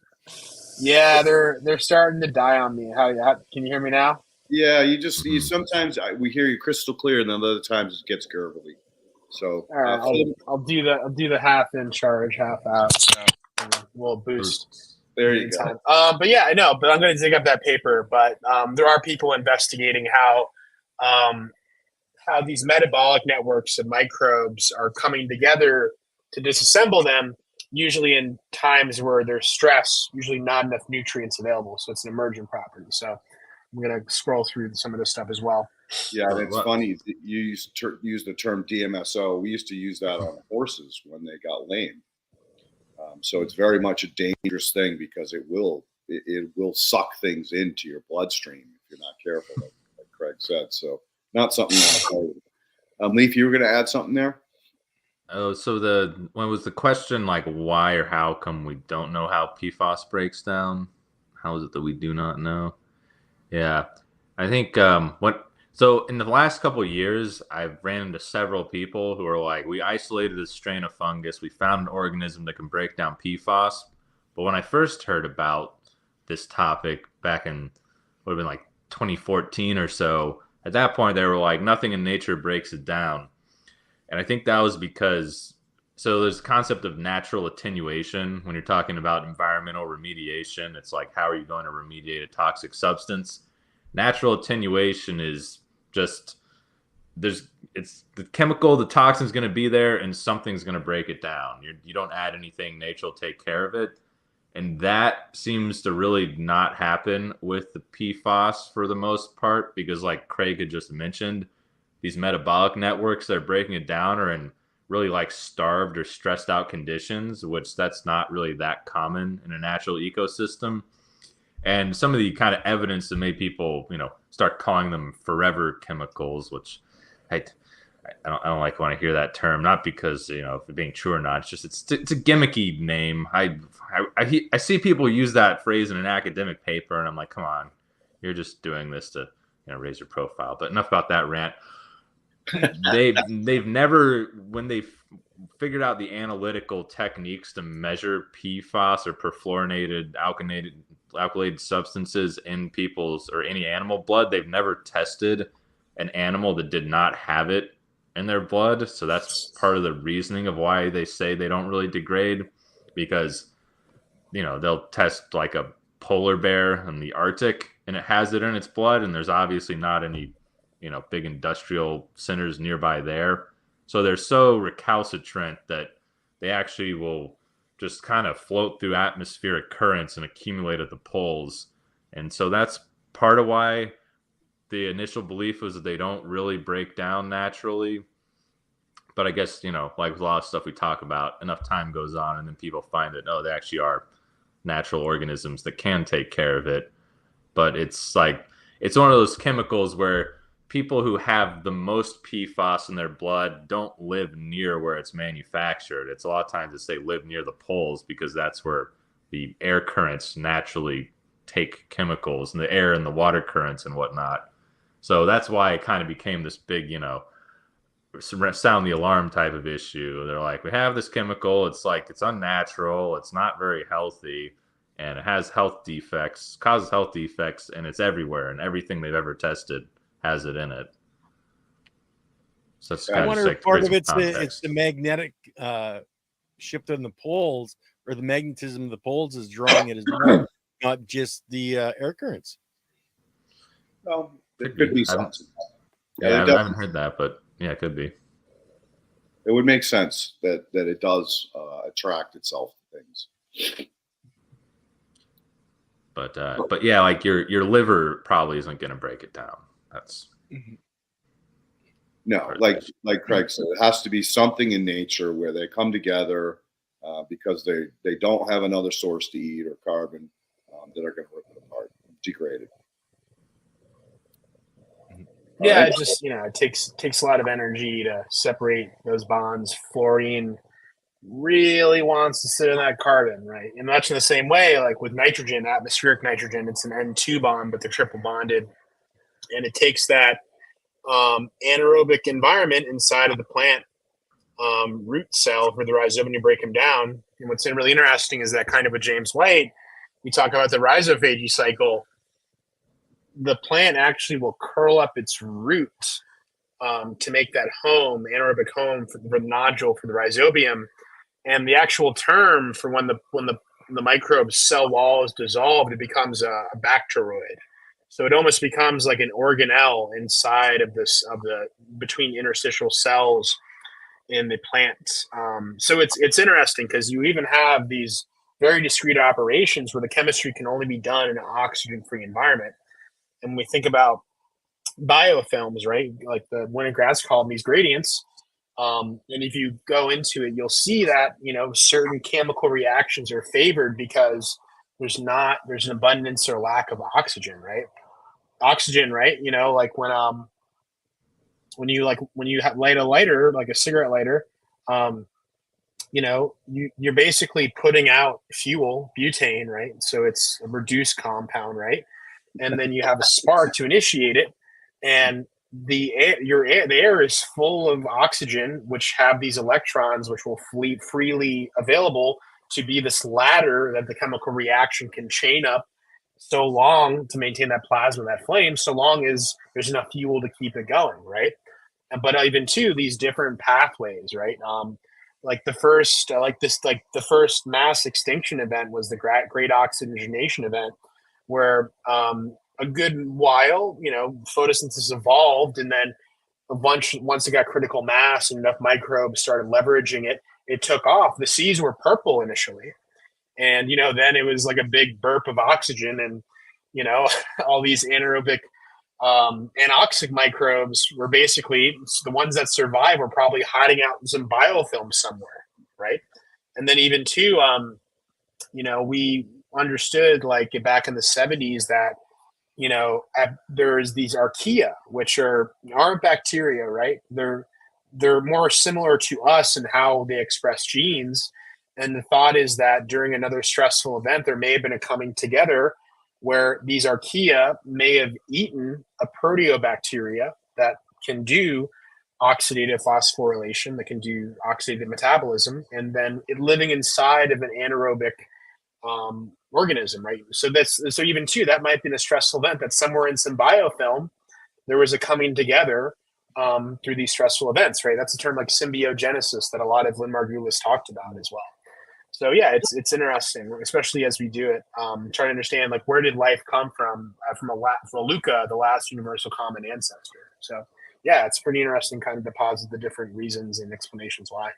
Yeah, they're starting to die on me. How can you hear me now? Yeah, you sometimes we hear you crystal clear, and then other times it gets gurgly. So all right, I'll do the half in charge, half out. So we'll boost. There you go. But yeah, I know. But I'm going to dig up that paper. But there are people investigating how these metabolic networks of microbes are coming together to disassemble them. Usually in times where there's stress, usually not enough nutrients available. So it's an emergent property. So I'm going to scroll through some of this stuff as well. Yeah, it's funny. You use the term DMSO. We used to use that on horses when they got lame. So it's very much a dangerous thing because it will it will suck things into your bloodstream if you're not careful, like Craig said. So not something you want to play with. Leaf, you were going to add something there? Oh, so when was the question like why or how come we don't know how PFAS breaks down? How is it that we do not know? Yeah, I think so in the last couple of years, I've ran into several people who are like, we isolated this strain of fungus, we found an organism that can break down PFAS. But when I first heard about this topic back in would have been like 2014 or so, at that point they were like, nothing in nature breaks it down. And I think that was because, so there's the concept of natural attenuation when you're talking about environmental remediation. It's like, how are you going to remediate a toxic substance? Natural attenuation is just, it's the chemical, the toxin's going to be there and something's going to break it down. You don't add anything, nature will take care of it. And that seems to really not happen with the PFAS for the most part, because like Craig had just mentioned, these metabolic networks that are breaking it down are in really like starved or stressed out conditions, which that's not really that common in a natural ecosystem. And some of the kind of evidence that made people, start calling them forever chemicals, which I don't like when I hear that term, not because, if it's being true or not. It's just, it's a gimmicky name. I see people use that phrase in an academic paper and I'm like, come on, you're just doing this to, raise your profile. But enough about that rant. They've never, when they've figured out the analytical techniques to measure PFAS or perfluorinated alkylated substances in people's or any animal blood, they've never tested an animal that did not have it in their blood. So that's part of the reasoning of why they say they don't really degrade, because they'll test like a polar bear in the Arctic and it has it in its blood, and there's obviously not any big industrial centers nearby there. So they're so recalcitrant that they actually will just kind of float through atmospheric currents and accumulate at the poles. And so that's part of why the initial belief was that they don't really break down naturally. But I guess, like with a lot of stuff we talk about, enough time goes on and then people find that, they actually are natural organisms that can take care of it. But it's like, it's one of those chemicals where people who have the most PFAS in their blood don't live near where it's manufactured. It's a lot of times they live near the poles because that's where the air currents naturally take chemicals, and the air and the water currents and whatnot. So that's why it kind of became this big, sound the alarm type of issue. They're like, we have this chemical. It's like, it's unnatural. It's not very healthy. And it has health defects, causes health defects, and it's everywhere. And everything they've ever tested has it in it. So that's I wonder if part of it's the magnetic shift on the poles, or the magnetism of the poles is drawing it as well, not just the air currents. Well, there could be something. Yeah, I haven't heard that, but yeah, it could be. It would make sense that it does attract itself to things. But yeah, like your liver probably isn't going to break it down. That's no, like Craig said, it has to be something in nature where they come together because they don't have another source to eat or carbon that are going to rip it apart, degrade it. Yeah, it just it takes a lot of energy to separate those bonds. Fluorine really wants to sit in that carbon, right? And much in the same way, like with nitrogen, atmospheric nitrogen, it's an N2 bond, but they're triple bonded. And it takes that anaerobic environment inside of the plant root cell for the rhizome to break them down. And what's really interesting is that, kind of with James White, we talk about the rhizophagy cycle. The plant actually will curl up its root to make that home, anaerobic home for the nodule, for the rhizobium. And the actual term for when the microbe's cell wall is dissolved, it becomes a bacteroid. So it almost becomes like an organelle inside of the between interstitial cells in the plant. So it's interesting because you even have these very discrete operations where the chemistry can only be done in an oxygen-free environment. And when we think about biofilms, right, like the Winograd call them these gradients. And if you go into it, you'll see that certain chemical reactions are favored because there's an abundance or lack of oxygen, right? Oxygen, right? Like when you light a lighter, like a cigarette lighter, you're basically putting out fuel, butane, right? So it's a reduced compound, right? And then you have a spark to initiate it, and the air is full of oxygen, which have these electrons, which will freely available to be this ladder that the chemical reaction can chain up so long to maintain that plasma, that flame, so long as there's enough fuel to keep it going, right? But even too, these different pathways, right? Like the first mass extinction event was the great oxygenation event, where a good while, photosynthesis evolved, and then once it got critical mass and enough microbes started leveraging it, it took off. The seas were purple initially, and then it was like a big burp of oxygen, and all these anaerobic anoxic microbes were basically the ones that survive were probably hiding out in some biofilm somewhere, right? And then even too, we understood like back in the 70s that there's these archaea, which aren't bacteria, right? They're more similar to us in how they express genes. And the thought is that during another stressful event, there may have been a coming together where these archaea may have eaten a proteobacteria that can do oxidative phosphorylation, that can do oxidative metabolism, and then it living inside of an anaerobic organism, right? So even too, that might be a stressful event that somewhere in some biofilm, there was a coming together through these stressful events, right? That's a term like symbiogenesis that a lot of Lynn Margulis talked about as well. So yeah, it's interesting, especially as we do it, trying to understand like where did life come from Luca, the last universal common ancestor. So yeah, it's pretty interesting kind of to posit the different reasons and explanations why.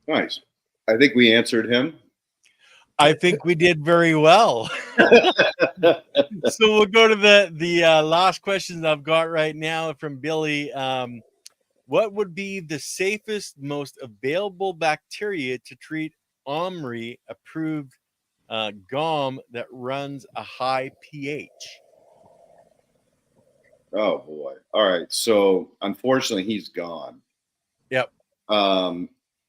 Nice. I think we answered him. I think we did very well. So we'll go to the last questions I've got right now from Billy. What would be the safest, most available bacteria to treat OMRI approved GOM that runs a high pH? Oh boy. All right. So unfortunately he's gone. Yep.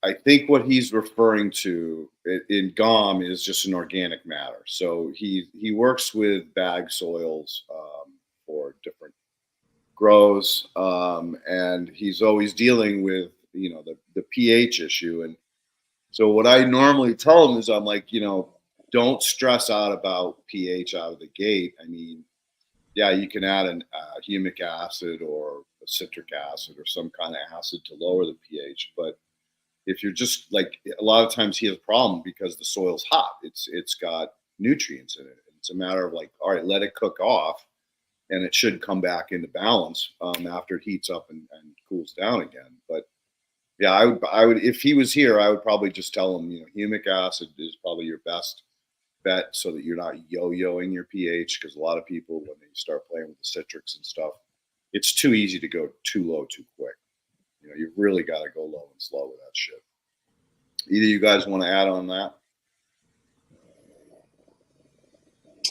I think what he's referring to in GOM is just an organic matter. So he works with bag soils for different grows, and he's always dealing with the pH issue. And so what I normally tell him is I'm like, don't stress out about pH out of the gate. I mean, yeah, you can add a humic acid or a citric acid or some kind of acid to lower the pH, but if you're just like, a lot of times he has a problem because the soil's hot. It's got nutrients in it. It's a matter of like, all right, let it cook off, and it should come back into balance after it heats up and cools down again. But yeah, I would if he was here, I would probably just tell him, humic acid is probably your best bet, so that you're not yo-yoing your pH. Because a lot of people, when they start playing with the citrics and stuff, it's too easy to go too low too quick. You really got to go low and slow with that shit. Either you guys want to add on that?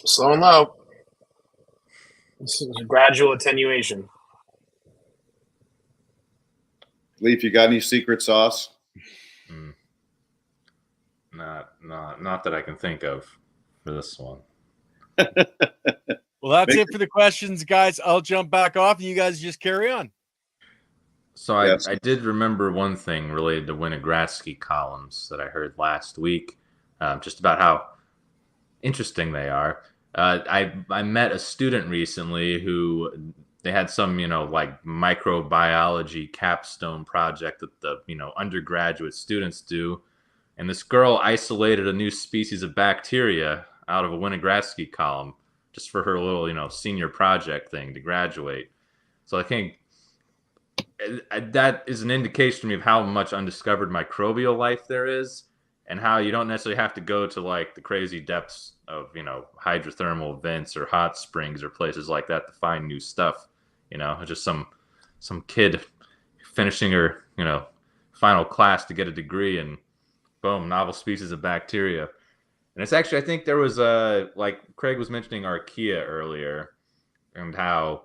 Slow and low. This is a gradual attenuation. Leaf, you got any secret sauce? Not that I can think of for this one. Well, that's it for the questions, guys. I'll jump back off and you guys just carry on. So Yes. I did remember one thing related to Winogradsky columns that I heard last week, just about how interesting they are. I met a student recently who they had some, like microbiology capstone project that the, undergraduate students do. And this girl isolated a new species of bacteria out of a Winogradsky column just for her little, senior project thing to graduate. So I think that is an indication to me of how much undiscovered microbial life there is, and how you don't necessarily have to go to like the crazy depths of, hydrothermal vents or hot springs or places like that to find new stuff. Just some kid finishing her, final class to get a degree in Boom, novel species of bacteria. And it's actually, I think there was like Craig was mentioning archaea earlier, and how,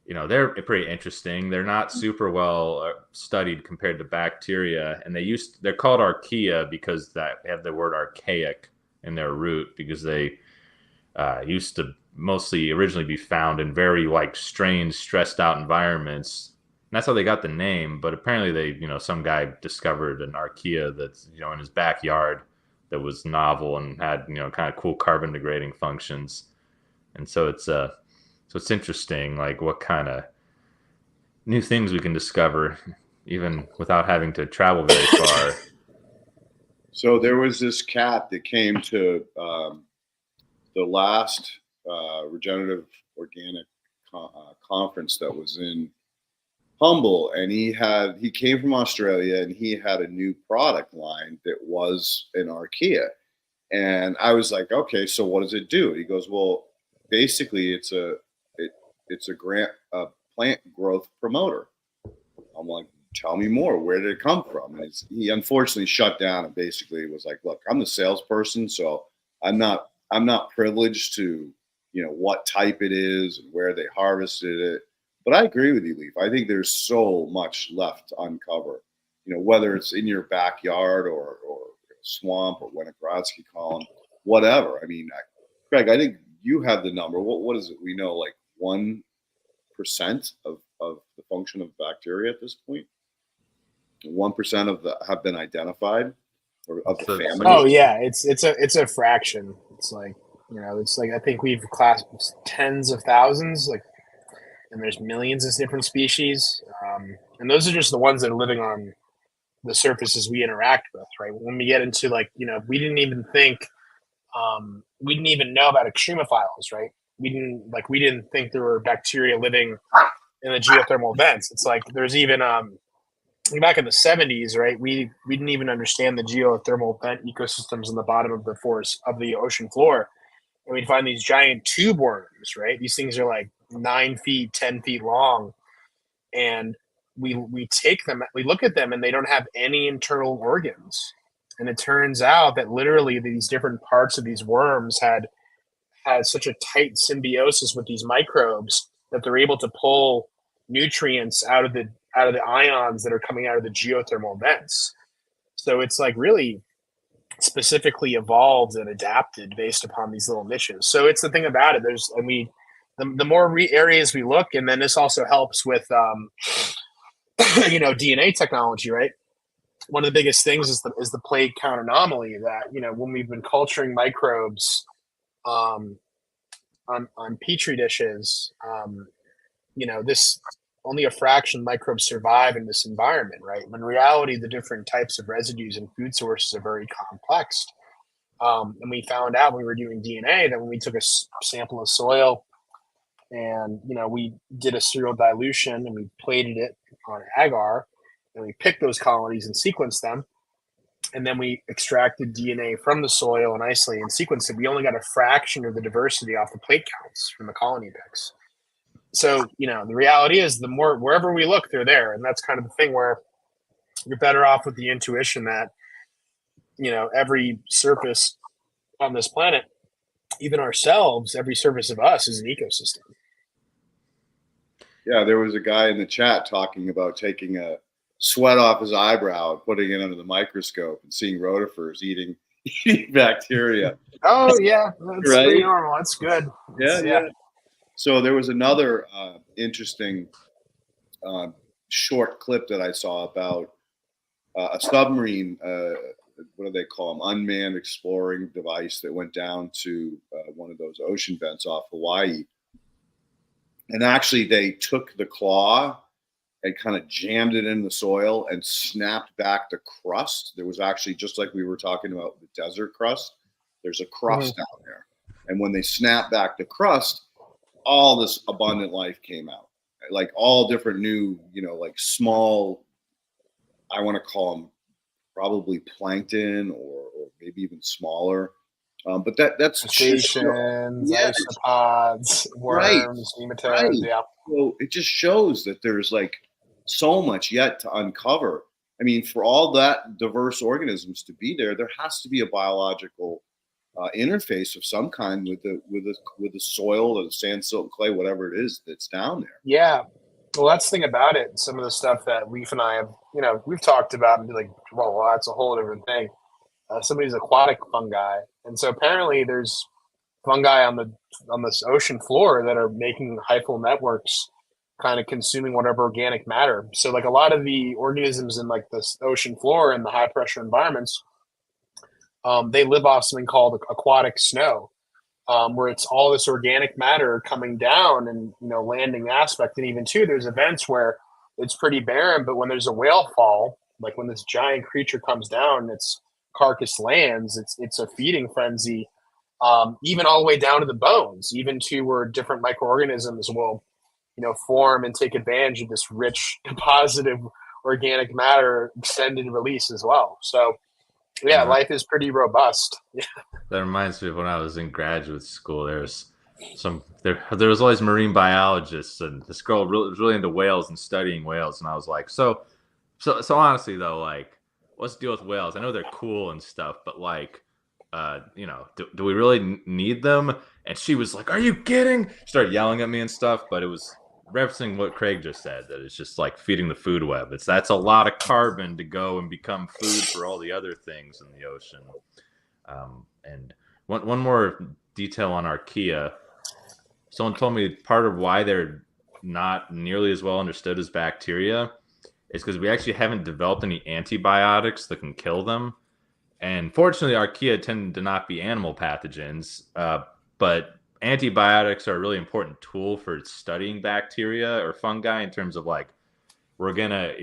they're pretty interesting. They're not super well studied compared to bacteria, and they're called archaea because they have the word archaic in their root, because they used to mostly originally be found in very like strange, stressed out environments. And that's how they got the name. But apparently some guy discovered an archaea that's, in his backyard that was novel and had, kind of cool carbon degrading functions. And so it's interesting, like what kind of new things we can discover even without having to travel very far. So there was this cat that came to the last regenerative organic conference that was in Humble, and he came from Australia, and he had a new product line that was an archaea. And I was like, okay, so what does it do? He goes, well, basically it's a plant growth promoter. I'm like, tell me more. Where did it come from? And he unfortunately shut down and basically was like, look, I'm the salesperson, so I'm not privileged to, what type it is and where they harvested it. But I agree with you, Leaf. I think there's so much left to uncover, whether it's in your backyard or swamp or Winnigrodsky column, whatever. I mean, Craig, I think you have the number. What is it? We know like 1% of the function of bacteria at this point. 1% have been identified, or of the family. Oh yeah, it's a fraction. It's like I think we've classed tens of thousands, and there's millions of different species, and those are just the ones that are living on the surfaces we interact with, right? When we get into we didn't even know about extremophiles, right? We didn't think there were bacteria living in the geothermal vents. It's like there's even back in the 70s, right? We didn't even understand the geothermal vent ecosystems in the bottom of the forest of the ocean floor, and we'd find these giant tube worms, right? These things are like 9 feet, 10 feet long, and we take them, we look at them, and they don't have any internal organs. And it turns out that literally these different parts of these worms had such a tight symbiosis with these microbes that they're able to pull nutrients out of the ions that are coming out of the geothermal vents. So it's like really specifically evolved and adapted based upon these little niches. So it's the thing about it. The more areas we look, and then this also helps with DNA technology, right? One of the biggest things is the plague count anomaly that, when we've been culturing microbes on petri dishes, this only a fraction of microbes survive in this environment, right? When in reality, the different types of residues and food sources are very complex. And we found out when we were doing DNA that when we took a sample of soil and, we did a serial dilution and we plated it on agar, and we picked those colonies and sequenced them, and then we extracted DNA from the soil and isolated and sequenced it, we only got a fraction of the diversity off the plate counts from the colony picks. So, the reality is the more, wherever we look, they're there. And that's kind of the thing where you're better off with the intuition that, every surface on this planet, even ourselves, every surface of us is an ecosystem. Yeah, there was a guy in the chat talking about taking a sweat off his eyebrow, putting it under the microscope and seeing rotifers eating bacteria. Oh yeah, that's right? Pretty normal. That's good. Yeah. So there was another interesting short clip that I saw about a submarine. What do they call them? Unmanned exploring device that went down to one of those ocean vents off Hawaii. And actually, they took the claw and kind of jammed it in the soil and snapped back the crust. There was actually, just like we were talking about the desert crust, there's a crust down there. And when they snapped back the crust, all this abundant life came out. Like all different new, like small, I want to call them probably plankton or maybe even smaller. But that's crustaceans, isopods, worms, nematodes. Right. Yeah. So it just shows that there's like so much yet to uncover. I mean, for all that diverse organisms to be there, there has to be a biological interface of some kind with the soil, or the sand, silt, clay, whatever it is that's down there. Yeah. Well, that's the thing about it. Some of the stuff that Leaf and I have, we've talked about and be like, well, that's a whole different thing. Some of these aquatic fungi, and so apparently there's fungi on this ocean floor that are making hyphal networks, kind of consuming whatever organic matter. So like a lot of the organisms in like this ocean floor and the high pressure environments, they live off something called aquatic snow, where it's all this organic matter coming down and landing aspect. And even too, there's events where it's pretty barren, but when there's a whale fall, like when this giant creature comes down and its carcass lands, it's a feeding frenzy, even all the way down to the bones, even to where different microorganisms will form and take advantage of this rich positive organic matter extended release as well. So yeah, life is pretty robust. That reminds me of when I was in graduate school. There was always marine biologists, and this girl was really into whales and studying whales. And I was like, so honestly though, like, what's the deal with whales? I know they're cool and stuff, but like, do we really need them? And she was like, "Are you kidding?" She started yelling at me and stuff, but it was referencing what Craig just said, that it's just like feeding the food web. That's a lot of carbon to go and become food for all the other things in the ocean. And one more detail on archaea. Someone told me part of why they're not nearly as well understood as bacteria is because we actually haven't developed any antibiotics that can kill them. And fortunately, archaea tend to not be animal pathogens, but antibiotics are a really important tool for studying bacteria or fungi in terms of like, we're gonna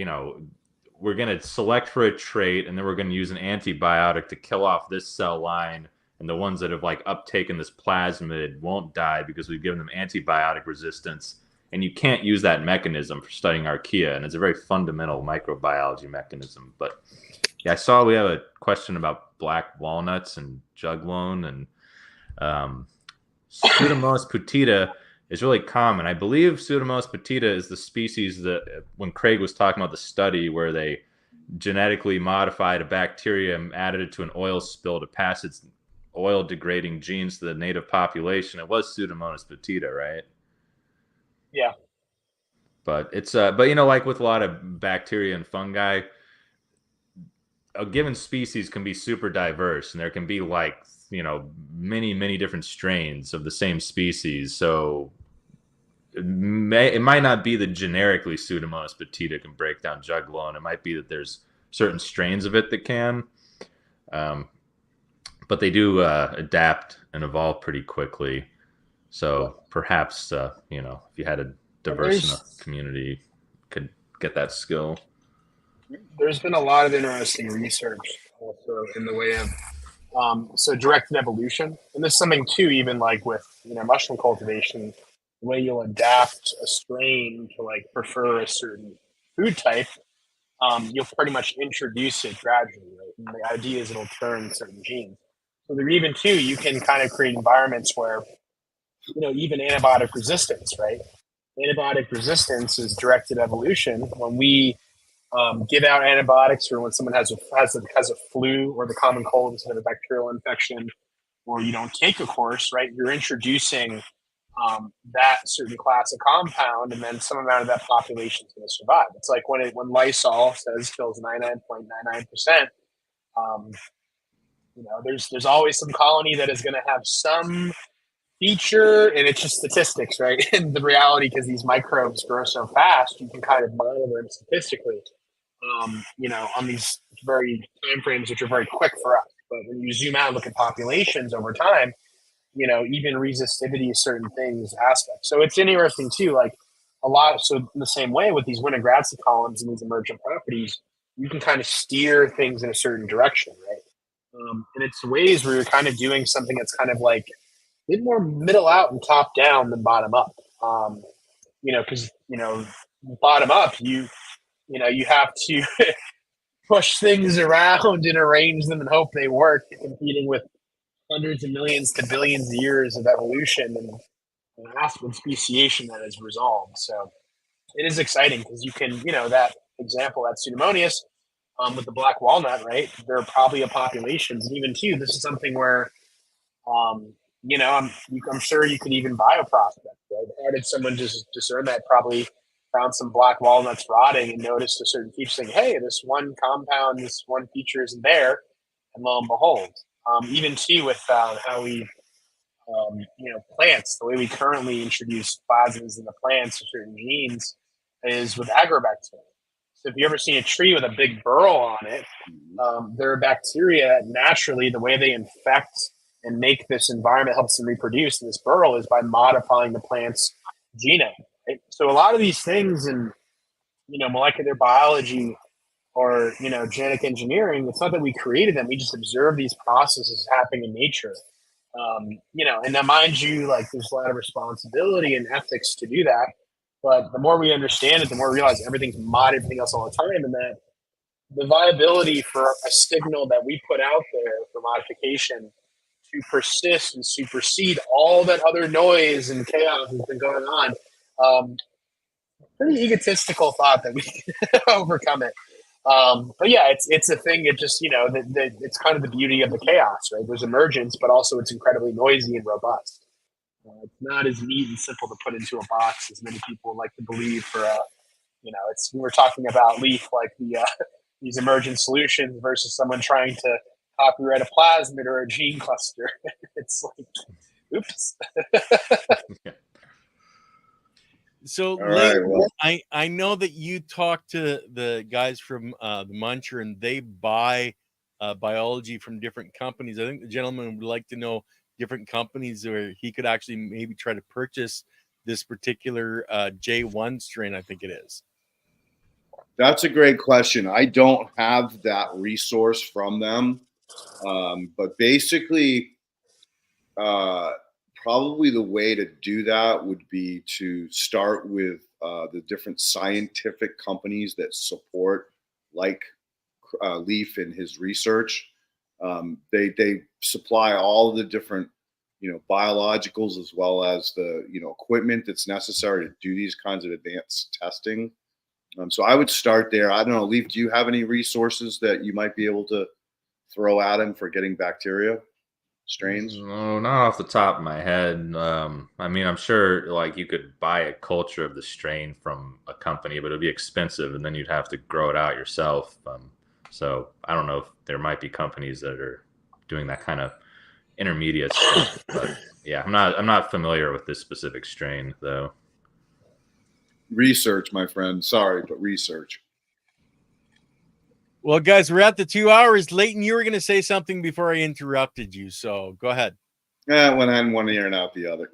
select for a trait, and then we're gonna use an antibiotic to kill off this cell line, and the ones that have like uptaken this plasmid won't die because we've given them antibiotic resistance. And you can't use that mechanism for studying archaea, and it's a very fundamental microbiology mechanism. But yeah, I saw we have a question about black walnuts and juglone, and Pseudomonas putida is really common. I believe Pseudomonas putida is the species that, when Craig was talking about the study where they genetically modified a bacteria and added it to an oil spill to pass its oil degrading genes to the native population, it was Pseudomonas putida, right? Yeah. But it's like with a lot of bacteria and fungi, a given species can be super diverse, and there can be like many different strains of the same species. So it might not be that generically Pseudomonas putida can break down juglone. It might be that there's certain strains of it that can, but they do adapt and evolve pretty quickly. So perhaps if you had a diverse enough community, could get that skill. There's been a lot of interesting research also in the way of so directed evolution, and there's something too, even like with mushroom cultivation, the way you'll adapt a strain to like prefer a certain food type, you'll pretty much introduce it gradually, right? And the idea is it'll turn certain genes. So there even too, you can kind of create environments where even antibiotic resistance, right? Antibiotic resistance is directed evolution. When we give out antibiotics, or when someone has a flu or the common cold instead of a bacterial infection, or you don't take a course, right? You're introducing that certain class of compound, and then some amount of that population is going to survive. It's like when Lysol says kills 99.99%. There's always some colony that is going to have some feature, and it's just statistics, right? And the reality, because these microbes grow so fast, you can kind of monitor them statistically. On these very time frames, which are very quick for us. But when you zoom out and look at populations over time, even resistivity to certain things aspects. So it's interesting too, like so in the same way with these Winograd columns and these emergent properties, you can kind of steer things in a certain direction, right? And it's ways where you're kind of doing something that's kind of like a bit more middle out and top down than bottom up. Because bottom up, you have to push things around and arrange them and hope they work, competing with hundreds of millions to billions of years of evolution and aspen speciation that is resolved. So it is exciting because you can, that example, that Pseudomonas, with the black walnut, right? There are probably a populations, and even too, this is something where, I'm sure you could even bioprospect, right? How did someone just discern that? Probably found some black walnuts rotting and noticed a certain feature, saying, "Hey, this one compound, this one feature isn't there," and lo and behold, even too with how we, plants, the way we currently introduce plasmids in the plants or certain genes is with agrobacteria. So if you ever seen a tree with a big burrow on it, there are bacteria that naturally, the way they infect and make this environment helps them reproduce in this burrow is by modifying the plant's genome. Right? So a lot of these things in molecular biology or genetic engineering, it's not that we created them; we just observe these processes happening in nature. And now mind you, like there's a lot of responsibility and ethics to do that. But the more we understand it, the more we realize everything's mod everything else all the time, and that the viability for a signal that we put out there for modification to persist and supersede all that other noise and chaos has been going on. Pretty egotistical thought that we can overcome it. But yeah, it's a thing. It just it's kind of the beauty of the chaos, right? There's emergence, but also it's incredibly noisy and robust. It's not as neat and simple to put into a box as many people like to believe. It's we were talking about Leaf, like these emergent solutions versus someone trying to copyright a plasmid or a gene cluster. It's like, oops. So, Right, well. I know that you talked to the guys from the Muncher, and they buy biology from different companies. I think the gentleman would like to know different companies where he could actually maybe try to purchase this particular J1 strain, I think it is. That's a great question. I don't have that resource from them. But basically, probably the way to do that would be to start with the different scientific companies that support, like Leaf in his research. They supply all the different, biologicals as well as the, equipment that's necessary to do these kinds of advanced testing. So I would start there. I don't know, Leaf, do you have any resources that you might be able to throw at him for getting bacteria strains? No, not off the top of my head. I mean, I'm sure like you could buy a culture of the strain from a company, but it'd be expensive, and then you'd have to grow it out yourself. So I don't know if there might be companies that are doing that kind of intermediate stuff. But yeah, I'm not familiar with this specific strain though. Research, my friend. Sorry, but research. Well, guys, we're at the 2 hours. Leighton, you were going to say something before I interrupted you, so go ahead. Yeah, went in one ear and out the other.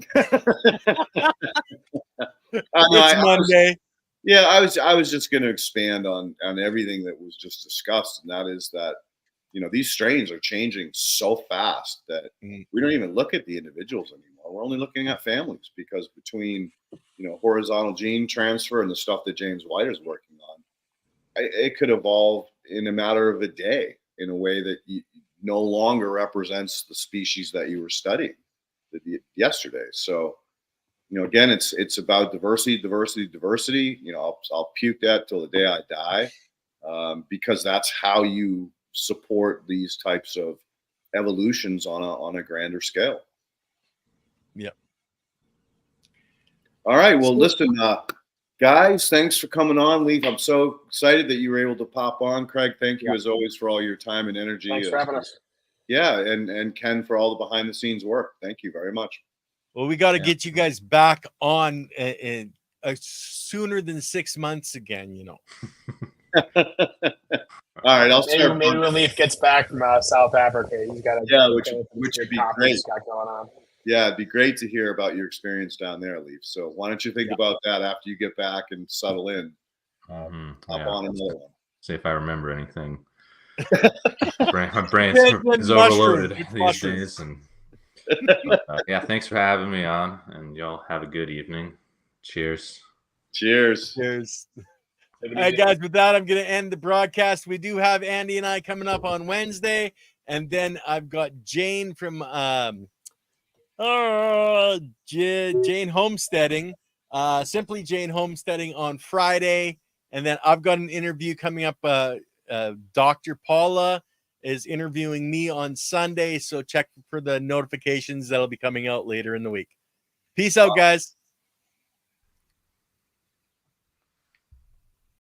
It's Monday. I was just going to expand on everything that was just discussed, and that is that these strains are changing so fast that we don't even look at the individuals anymore. We're only looking at families, because between horizontal gene transfer and the stuff that James White is working on, it could evolve in a matter of a day in a way that no longer represents the species that you were studying yesterday. So, again, it's about diversity. I'll puke that till the day I die, because that's how you support these types of evolutions on a grander scale. Yep. All right. Well, listen, guys, thanks for coming on. Leaf, I'm so excited that you were able to pop on. Craig, thank you as always for all your time and energy. Thanks for having us. Yeah, and Ken for all the behind the scenes work. Thank you very much. Well, we got to get you guys back on sooner than 6 months again, All right, I'll start. Maybe when Leaf gets back from South Africa, he's got which would be great. Got going on. Yeah, it'd be great to hear about your experience down there, Leaf. So why don't you think about that after you get back and settle in? Hop on another one. See if I remember anything. My brain is overloaded these days. And thanks for having me on, and y'all have a good evening. Cheers. Cheers. All right, guys, with that, I'm going to end the broadcast. We do have Andy and I coming up on Wednesday, and then I've got Jane from Jane Homesteading, Simply Jane Homesteading on Friday, and then I've got an interview coming up Dr. Paula is interviewing me on Sunday, so check for the notifications that'll be coming out later in the week. Peace out, guys.